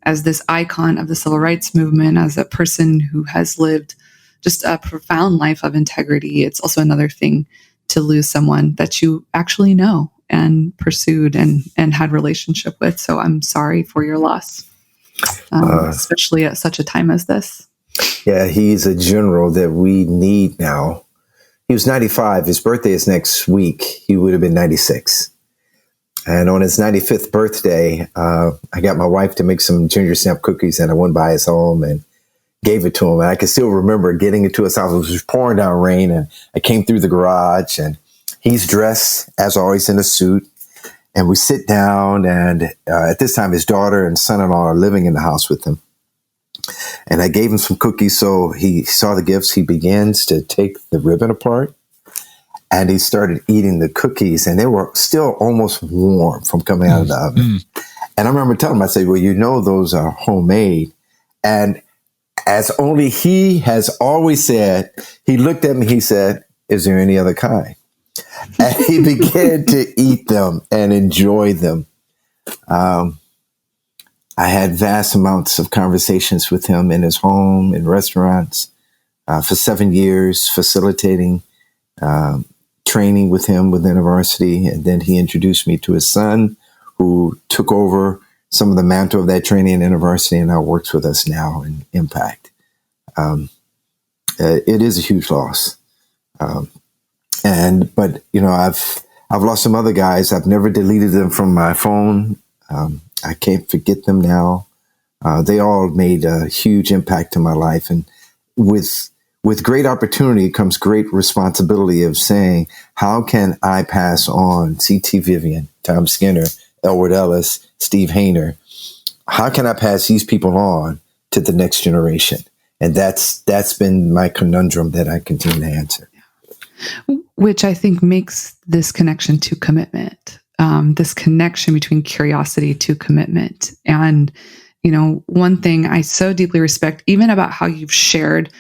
as this icon of the civil rights movement, as a person who has lived just a profound life of integrity. It's also another thing to lose someone that you actually know and pursued and had relationship with. So I'm sorry for your loss, especially at such a time as this. Yeah, he's a general that we need now. He was 95. His birthday is next week. He would have been 96. And on his 95th birthday, I got my wife to make some ginger snap cookies, and I went by his home and gave it to him. And I can still remember getting it to his house. It was pouring down rain, and I came through the garage, and he's dressed, as always, in a suit. And we sit down, and at this time, his daughter and son-in-law are living in the house with him. And I gave him some cookies, so he saw the gifts. He begins to take the ribbon apart. And he started eating the cookies, and they were still almost warm from coming out of the oven. And I remember telling him, I said, well, you know, those are homemade. And as only he has always said, he looked at me, he said, is there any other kind? And he began to eat them and enjoy them. I had vast amounts of conversations with him in his home, in restaurants, for 7 years, facilitating training with him within a varsity. And then he introduced me to his son, who took over some of the mantle of that training in university and now works with us now in Impact. It is a huge loss. But you know, I've lost some other guys. I've never deleted them from my phone. I can't forget them now. They all made a huge impact to my life. And with great opportunity comes great responsibility of saying, how can I pass on C.T. Vivian, Tom Skinner, Elwood Ellis, Steve Hayner? how can I pass these people on to the next generation? And that's been my conundrum that I continue to answer. Which I think makes this connection to commitment, this connection between curiosity to commitment. And, one thing I so deeply respect, even about how you've shared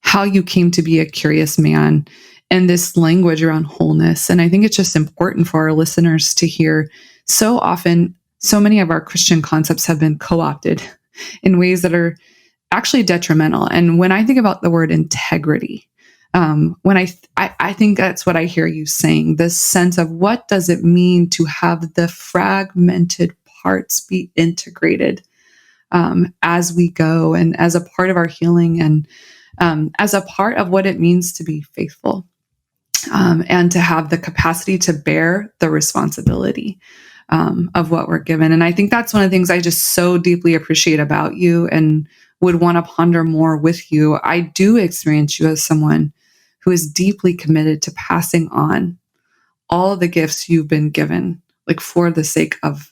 how you came to be a curious man and this language around wholeness. And I think it's just important for our listeners to hear. So often, so many of our Christian concepts have been co-opted in ways that are actually detrimental. And when I think about the word integrity, when I think that's what I hear you saying, this sense of what does it mean to have the fragmented parts be integrated as we go and as a part of our healing and as a part of what it means to be faithful and to have the capacity to bear the responsibility of what we're given. And I think that's one of the things I just so deeply appreciate about you and would want to ponder more with you. I do experience you as someone who is deeply committed to passing on all of the gifts you've been given, like for the sake of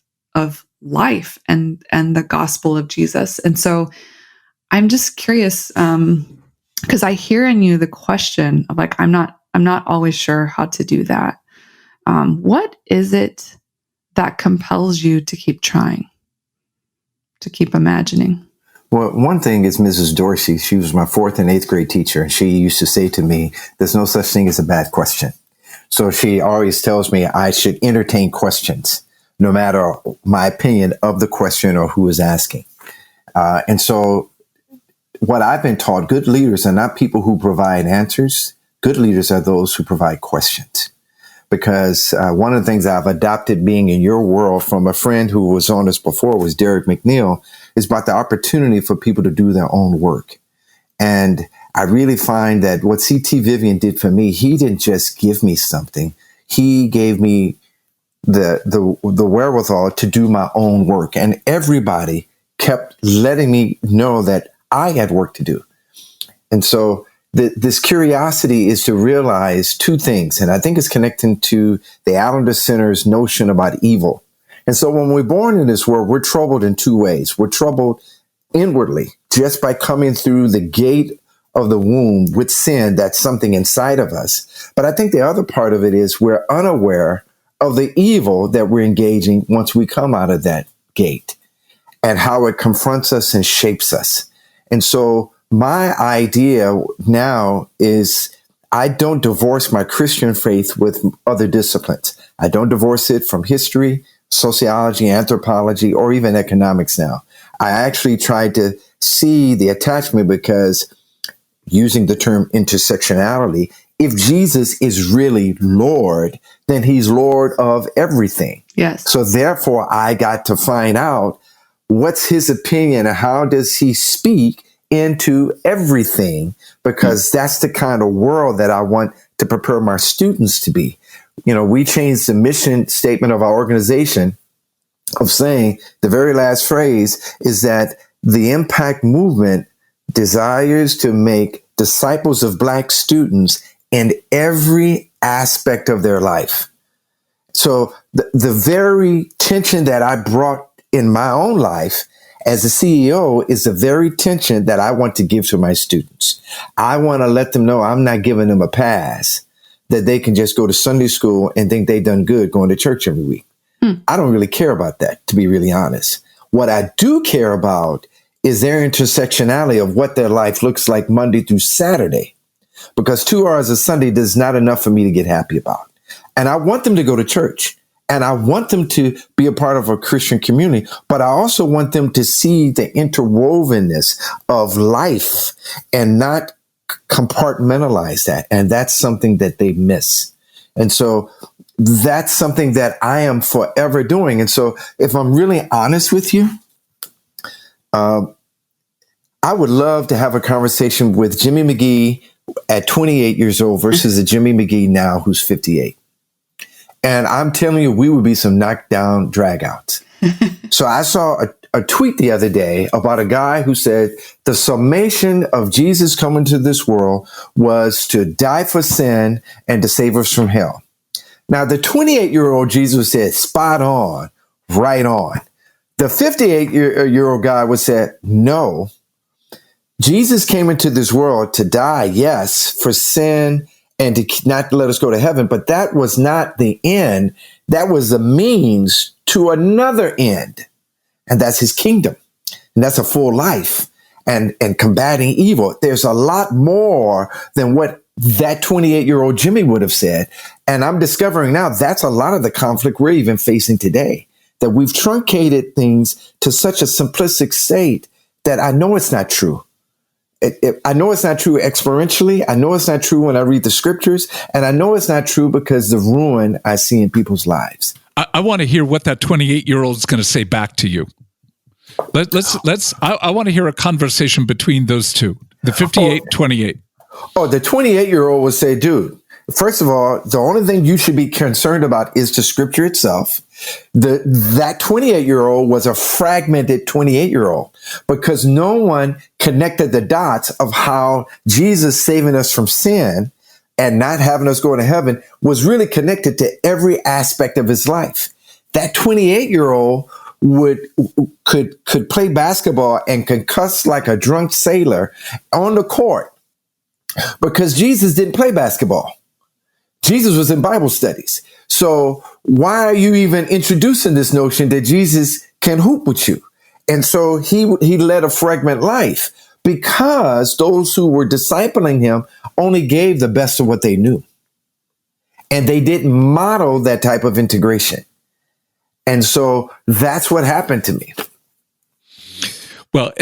life and the gospel of Jesus. And so I'm just curious, because I hear in you the question of like, I'm not always sure how to do that. What is it that compels you to keep trying, to keep imagining? Well, one thing is Mrs. Dorsey. She was my 4th and 8th grade teacher. And she used to say to me, there's no such thing as a bad question. So she always tells me I should entertain questions, no matter my opinion of the question or who is asking. And so what I've been taught, good leaders are not people who provide answers. Good leaders are those who provide questions. Because one of the things I've adopted being in your world from a friend who was on us before was Derek McNeil is about the opportunity for people to do their own work. And I really find that what C.T. Vivian did for me, he didn't just give me something. He gave me the wherewithal to do my own work. And everybody kept letting me know that I had work to do. And so this curiosity is to realize two things. And I think it's connecting to the Allender Center's notion about evil. And so when we're born in this world, we're troubled in two ways. We're troubled inwardly just by coming through the gate of the womb with sin. That's something inside of us. But I think the other part of it is we're unaware of the evil that we're engaging once we come out of that gate and how it confronts us and shapes us. And so my idea now is I don't divorce my Christian faith with other disciplines. I don't divorce it from history, sociology, anthropology, or even economics now. I actually tried to see the attachment because using the term intersectionality, if Jesus is really Lord, then he's Lord of everything. Yes. So therefore, I got to find out what's his opinion and how does he speak into everything, because that's the kind of world that I want to prepare my students to be. You know, we changed the mission statement of our organization of saying the very last phrase is that the Impact Movement desires to make disciples of Black students in every aspect of their life. So the very tension that I brought in my own life as a CEO is the very tension that I want to give to my students. I want to let them know I'm not giving them a pass, that they can just go to Sunday school and think they've done good going to church every week. I don't really care about that, to be really honest. What I do care about is their intersectionality of what their life looks like Monday through Saturday, because 2 hours of Sunday is not enough for me to get happy about. And I want them to go to church. And I want them to be a part of a Christian community, but I also want them to see the interwovenness of life and not compartmentalize that. And that's something that they miss. And so that's something that I am forever doing. And so if I'm really honest with you, I would love to have a conversation with Jimmy McGee at 28 years old versus a Jimmy McGee now who's 58. And I'm telling you, we would be some knockdown dragouts. So I saw a tweet the other day about a guy who said the summation of Jesus coming to this world was to die for sin and to save us from hell. Now, the 28-year-old Jesus said, spot on, right on. The 58-year-old guy would say, no, Jesus came into this world to die, yes, for sin and to not let us go to heaven, but that was not the end. That was the means to another end, and that's his kingdom, and that's a full life and combating evil. There's a lot more than what that 28-year-old Jimmy would have said, and I'm discovering now that's a lot of the conflict we're even facing today, that we've truncated things to such a simplistic state that I know it's not true. I know it's not true experientially. I know it's not true when I read the scriptures. And I know it's not true because the ruin I see in people's lives. I want to hear what that 28-year-old is going to say back to you. I want to hear a conversation between those two, the 58, 28. Oh, the 28-year-old would say, dude, first of all, the only thing you should be concerned about is the scripture itself. That 28-year-old was a fragmented 28-year-old because no one connected the dots of how Jesus saving us from sin and not having us go to heaven was really connected to every aspect of his life. That 28-year-old could play basketball and concuss like a drunk sailor on the court because Jesus didn't play basketball. Jesus was in Bible studies. So why are you even introducing this notion that Jesus can hoop with you? And so he led a fragment life because those who were discipling him only gave the best of what they knew. And they didn't model that type of integration. And so that's what happened to me. Well,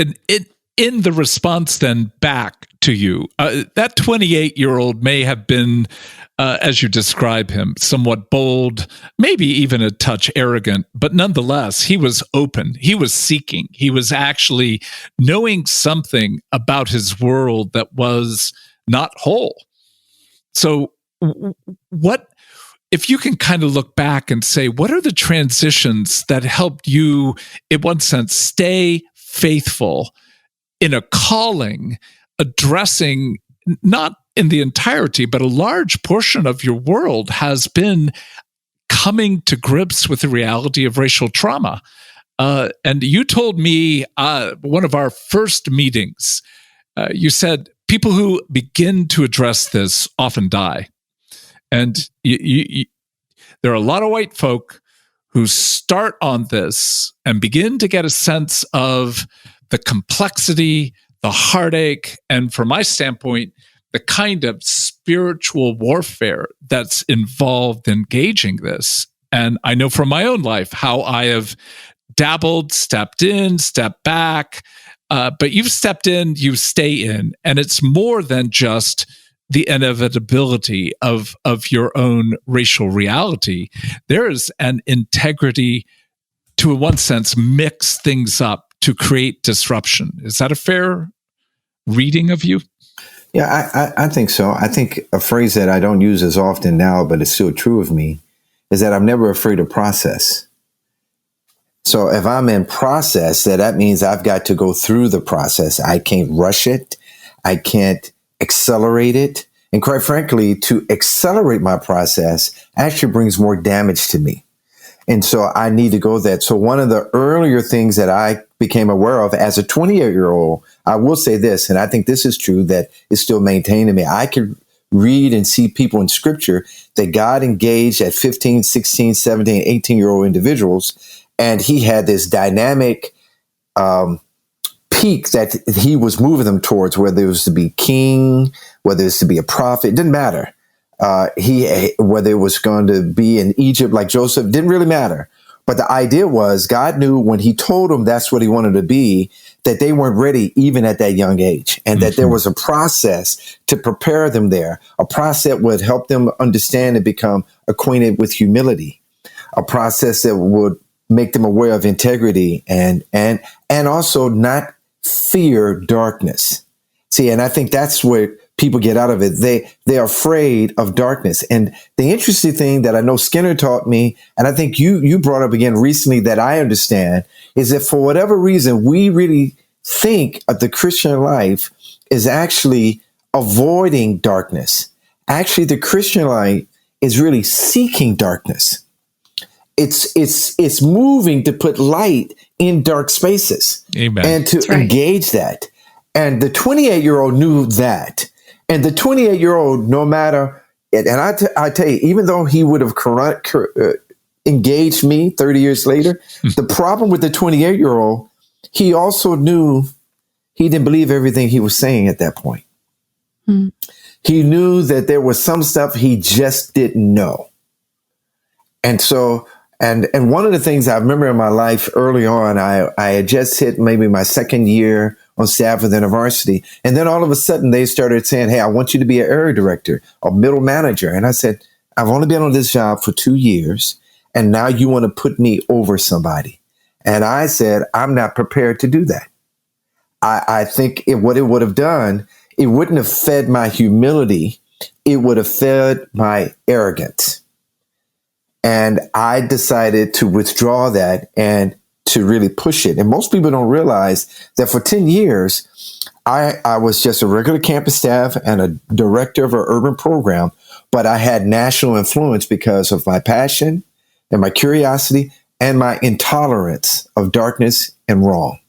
in the response then back to you, that 28-year-old may have been, as you describe him, somewhat bold, maybe even a touch arrogant, but nonetheless, he was open. He was seeking. He was actually knowing something about his world that was not whole. So what, if you can kind of look back and say, what are the transitions that helped you, in one sense, stay faithful in a calling, addressing not in the entirety, but a large portion of your world has been coming to grips with the reality of racial trauma. And you told me one of our first meetings, you said people who begin to address this often die. And there are a lot of white folk who start on this and begin to get a sense of the complexity, the heartache, and from my standpoint, the kind of spiritual warfare that's involved in engaging this. And I know from my own life how I have dabbled, stepped in, stepped back, but you've stepped in, you stay in, and it's more than just the inevitability of your own racial reality. There is an integrity to, in one sense, mix things up to create disruption. Is that a fair reading of you? Yeah, I think so. I think a phrase that I don't use as often now, but it's still true of me, is that I'm never afraid of process. So if I'm in process, that means I've got to go through the process. I can't rush it. I can't accelerate it. And quite frankly, to accelerate my process actually brings more damage to me. And so I need to go that. So one of the earlier things that I became aware of as a 28-year-old, I will say this, and I think this is true, that is still maintained in me. I could read and see people in scripture that God engaged at 15, 16, 17, 18-year-old individuals. And he had this dynamic peak that he was moving them towards, whether it was to be king, whether it's to be a prophet, it didn't matter. Whether it was going to be in Egypt like Joseph, didn't really matter. But the idea was God knew when he told them that's what he wanted to be, that they weren't ready even at that young age, and that there was a process to prepare them there, a process that would help them understand and become acquainted with humility, a process that would make them aware of integrity and also not fear darkness. See, and I think that's where people get out of it. They're afraid of darkness. And the interesting thing that I know Skinner taught me, and I think you brought up again recently that I understand, is that for whatever reason, we really think of the Christian life is actually avoiding darkness. Actually, the Christian life is really seeking darkness. It's moving to put light in dark spaces. Amen. And to right. engage that. And the 28-year-old knew that. And the 28-year-old, no matter, and I tell you, even though he would have engaged me 30 years later, the problem with the 28-year-old, he also knew he didn't believe everything he was saying at that point. He knew that there was some stuff he just didn't know. And so, and one of the things I remember in my life early on, I had just hit maybe my second year on staff within a varsity. And then all of a sudden they started saying, hey, I want you to be an area director or middle manager. And I said, I've only been on this job for 2 years. And now you want to put me over somebody. And I said, I'm not prepared to do that. I think what it would have done, it wouldn't have fed my humility. It would have fed my arrogance. And I decided to withdraw that and to really push it. And most people don't realize that for 10 years, I was just a regular campus staff and a director of an urban program, but I had national influence because of my passion and my curiosity and my intolerance of darkness and wrong.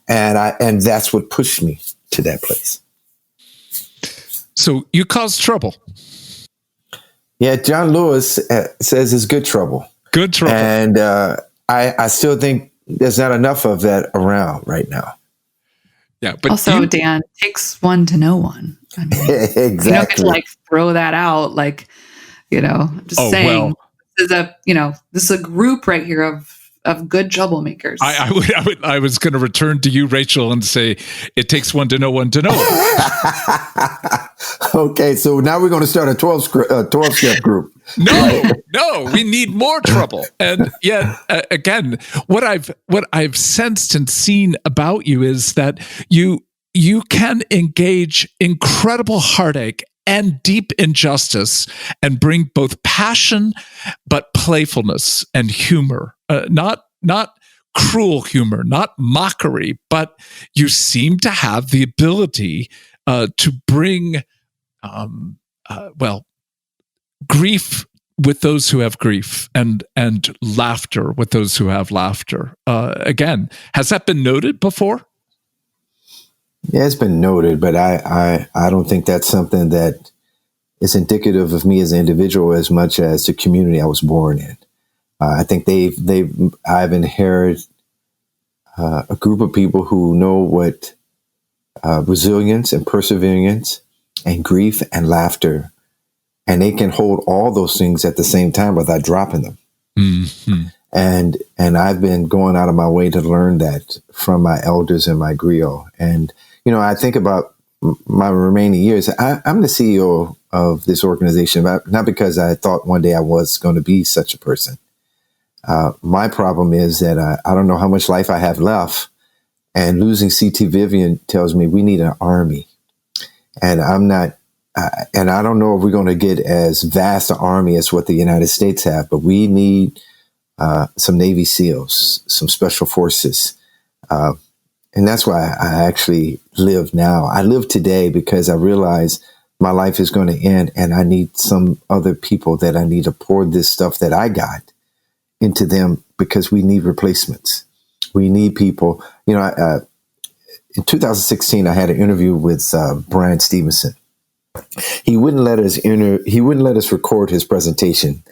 And that's what pushed me to that place. So you caused trouble. Yeah, John Lewis says it's good trouble. Good trouble. And I still think there's not enough of that around right now. Yeah, but also, Dan, it takes one to know one. I mean, exactly. You don't get to like throw that out, like, just saying. Well, this is a group right here of good troublemakers. I was going to return to you, Rachel, and say it takes one to know one to know. Okay, so now we're going to start a 12-step group. No, we need more trouble. And yet, again, what I've sensed and seen about you is that you can engage incredible heartache and deep injustice and bring both passion but playfulness and humor. Not cruel humor, not mockery, but you seem to have the ability to bring grief with those who have grief and laughter with those who have laughter. Again, has that been noted before? Yeah, it's been noted, but I don't think that's something that is indicative of me as an individual as much as the community I was born in. I think I've inherited a group of people who know what resilience and perseverance and grief and laughter, and they can hold all those things at the same time without dropping them. Mm-hmm. And I've been going out of my way to learn that from my elders and my griot. And, I think about my remaining years. I'm the CEO of this organization, not because I thought one day I was going to be such a person. My problem is that I don't know how much life I have left, and losing C.T. Vivian tells me we need an army. And I'm not, and I don't know if we're going to get as vast an army as what the United States have, but we need some Navy SEALs, some special forces. And that's why I actually live now. I live today because I realize my life is going to end, and I need some other people that I need to pour this stuff that I got into them, because we need replacements. We need people. In 2016, I had an interview with Brian Stevenson. He wouldn't let us record his presentation,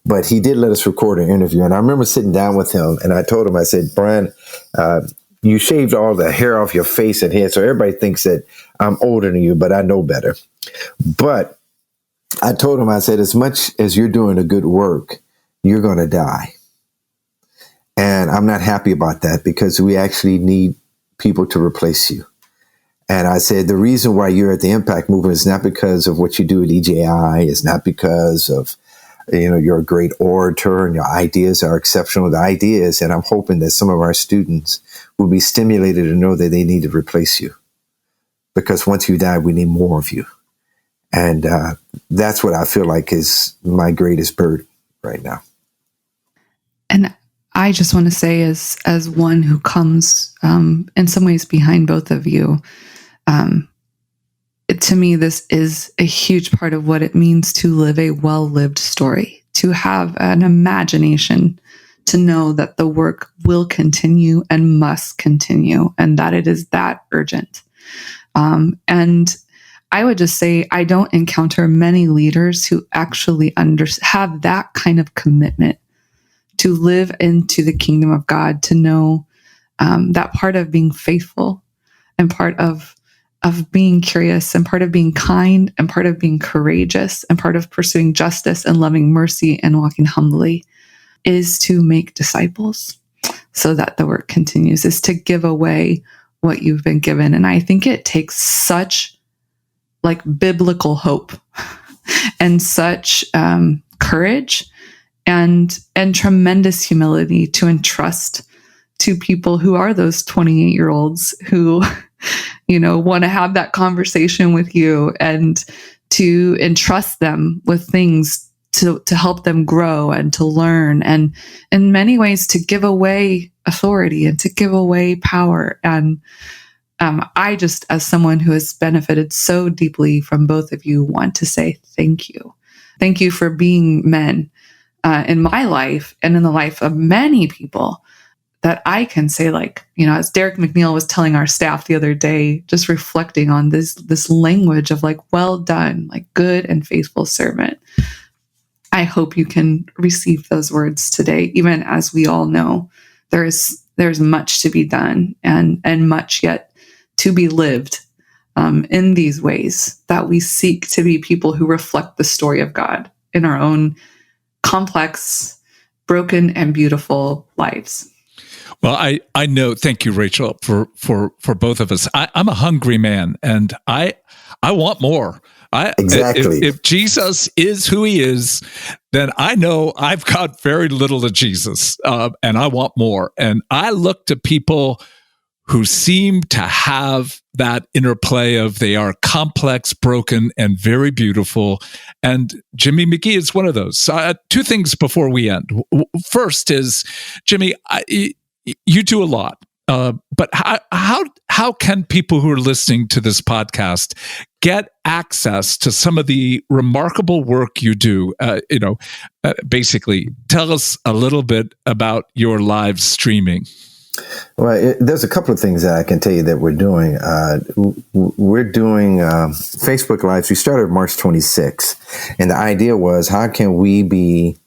but he did let us record an interview. And I remember sitting down with him, and I told him, I said, Brian, you shaved all the hair off your face and head, so everybody thinks that I'm older than you, but I know better. But I told him, I said, as much as you're doing a good work, you're going to die. And I'm not happy about that, because we actually need people to replace you. And I said, the reason why you're at the Impact Movement is not because of what you do at EJI. It's not because of, you're a great orator and your ideas are exceptional. The idea is, and I'm hoping that some of our students will be stimulated to know that they need to replace you. Because once you die, we need more of you. And that's what I feel like is my greatest burden right now. And I just want to say, as one who comes in some ways behind both of you, to me, this is a huge part of what it means to live a well-lived story, to have an imagination, to know that the work will continue and must continue, and that it is that urgent. And I would just say I don't encounter many leaders who actually have that kind of commitment to live into the kingdom of God, to know that part of being faithful and part of being curious and part of being kind and part of being courageous and part of pursuing justice and loving mercy and walking humbly is to make disciples so that the work continues, is to give away what you've been given. And I think it takes such biblical hope and such courage and tremendous humility to entrust to people who are those 28-year-olds who, want to have that conversation with you, and to entrust them with things to help them grow and to learn, and in many ways to give away authority and to give away power. And I just, as someone who has benefited so deeply from both of you, want to say thank you. Thank you for being men in my life and in the life of many people that I can say, as Derek McNeil was telling our staff the other day, just reflecting on this language of well done, good and faithful servant. I hope you can receive those words today, even as we all know there's much to be done and much yet to be lived in these ways, that we seek to be people who reflect the story of God in our own complex, broken, and beautiful lives. Well, I know. Thank you, Rachel, for both of us. I'm a hungry man, and I want more. Exactly. If Jesus is who he is, then I know I've got very little of Jesus, and I want more. And I look to people who seem to have that interplay of they are complex, broken, and very beautiful. And Jimmy McGee is one of those. Two things before we end. First is, Jimmy, you do a lot. But how can people who are listening to this podcast get access to some of the remarkable work you do? Basically, tell us a little bit about your live streaming. Well, there's a couple of things that I can tell you that we're doing. We're doing Facebook Lives. We started March 26th, and the idea was, how can we be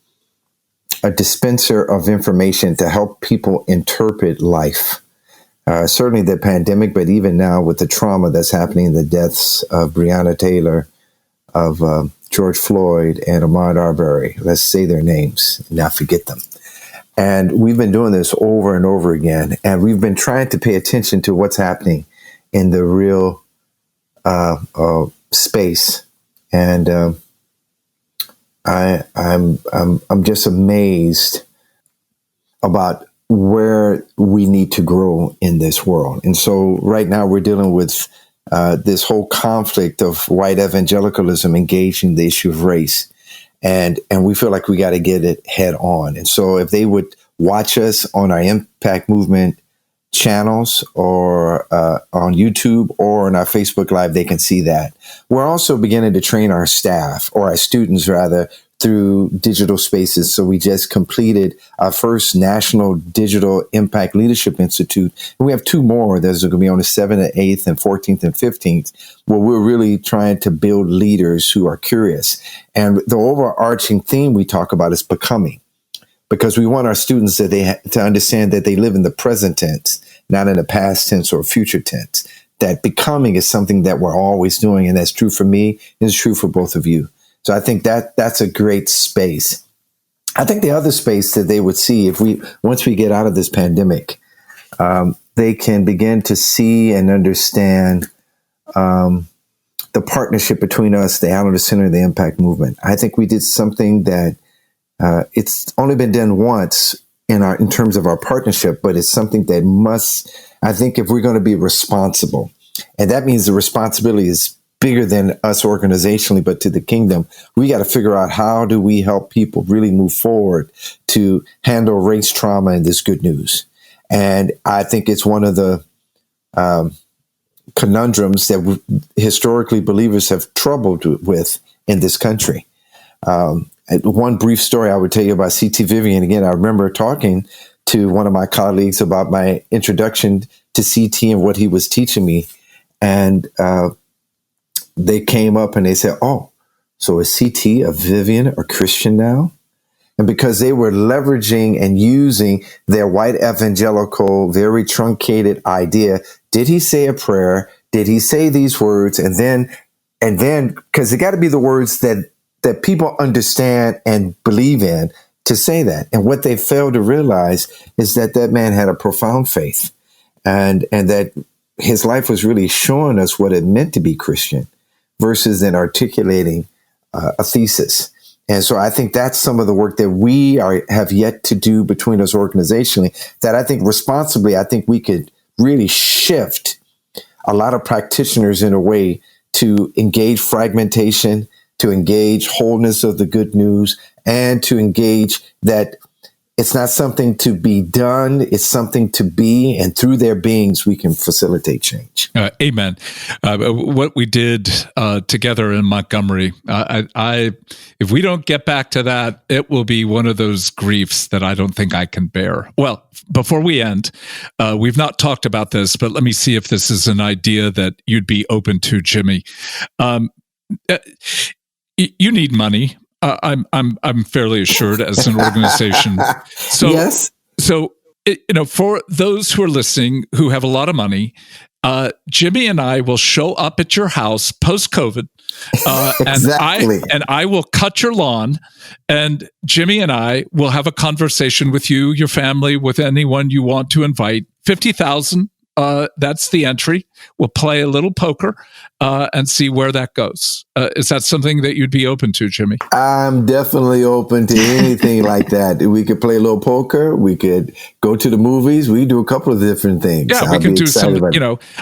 a dispenser of information to help people interpret life? Certainly the pandemic, but even now with the trauma that's happening, the deaths of Breonna Taylor, of George Floyd, and Ahmaud Arbery. Let's say their names and not forget them. And we've been doing this over and over again. And we've been trying to pay attention to what's happening in the real space. And I'm just amazed about where we need to grow in this world. And so right now we're dealing with this whole conflict of white evangelicalism engaging the issue of race. And we feel like we got to get it head on. And so if they would watch us on our Impact Movement channels or on YouTube or on our Facebook Live, they can see that. We're also beginning to train our staff, or our students rather, through digital spaces. So we just completed our first National Digital Impact Leadership Institute. And we have two more. There's going to be on the 7th, 8th, and 14th and 15th, where we're really trying to build leaders who are curious. And the overarching theme we talk about is becoming, because we want our students to understand that they live in the present tense, not in the past tense or future tense. That becoming is something that we're always doing. And that's true for me, and it's true for both of you. So I think that's a great space. I think the other space that they would see once we get out of this pandemic, they can begin to see and understand the partnership between us, the Allender Center, and the Impact Movement. I think we did something that it's only been done once in terms of our partnership, but it's something that must, I think, if we're going to be responsible, and that means the responsibility is bigger than us organizationally, but to the kingdom, we got to figure out how do we help people really move forward to handle race trauma and this good news. And I think it's one of the conundrums that historically believers have troubled with in this country. one brief story I would tell you about C.T. Vivian. Again, I remember talking to one of my colleagues about my introduction to C.T. and what he was teaching me. And they came up and they said, oh, so is C.T. a Vivian or Christian now? And because they were leveraging and using their white evangelical, very truncated idea, did he say a prayer? Did he say these words? And then, because it got to be the words that people understand and believe in to say that. And what they failed to realize is that man had a profound faith, and that his life was really showing us what it meant to be Christian versus in articulating a thesis. And so I think that's some of the work that we have yet to do between us organizationally, that I think responsibly, I think we could really shift a lot of practitioners in a way to engage fragmentation, to engage wholeness of the good news, and to engage that it's not something to be done, it's something to be, and through their beings, we can facilitate change. Amen. What we did together in Montgomery, if we don't get back to that, it will be one of those griefs that I don't think I can bear. Well, before we end, we've not talked about this, but let me see if this is an idea that you'd be open to, Jimmy. You need money. I'm fairly assured as an organization. So, yes. So, for those who are listening who have a lot of money, Jimmy and I will show up at your house post-COVID, exactly. and I will cut your lawn, and Jimmy and I will have a conversation with you, your family, with anyone you want to invite. $50,000. That's the entry. We'll play a little poker and see where that goes. Is that something that you'd be open to, Jimmy? I'm definitely open to anything like that. We could play a little poker. We could go to the movies. We do a couple of different things. Yeah, we can do some,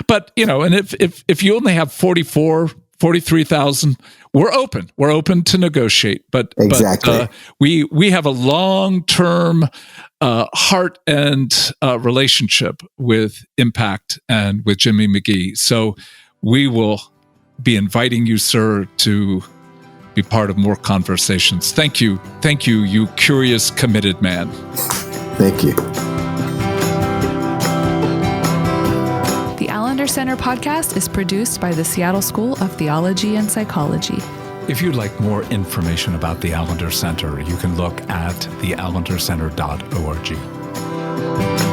but and if you only have 43,000, we're open. We're open to negotiate. But exactly. But, we have a long-term heart and relationship with Impact and with Jimmy McGee. So we will be inviting you, sir, to be part of more conversations. Thank you. Thank you, you curious, committed man. Thank you. The Allender Center podcast is produced by the Seattle School of Theology and Psychology. If you'd like more information about the Allender Center, you can look at theallendercenter.org.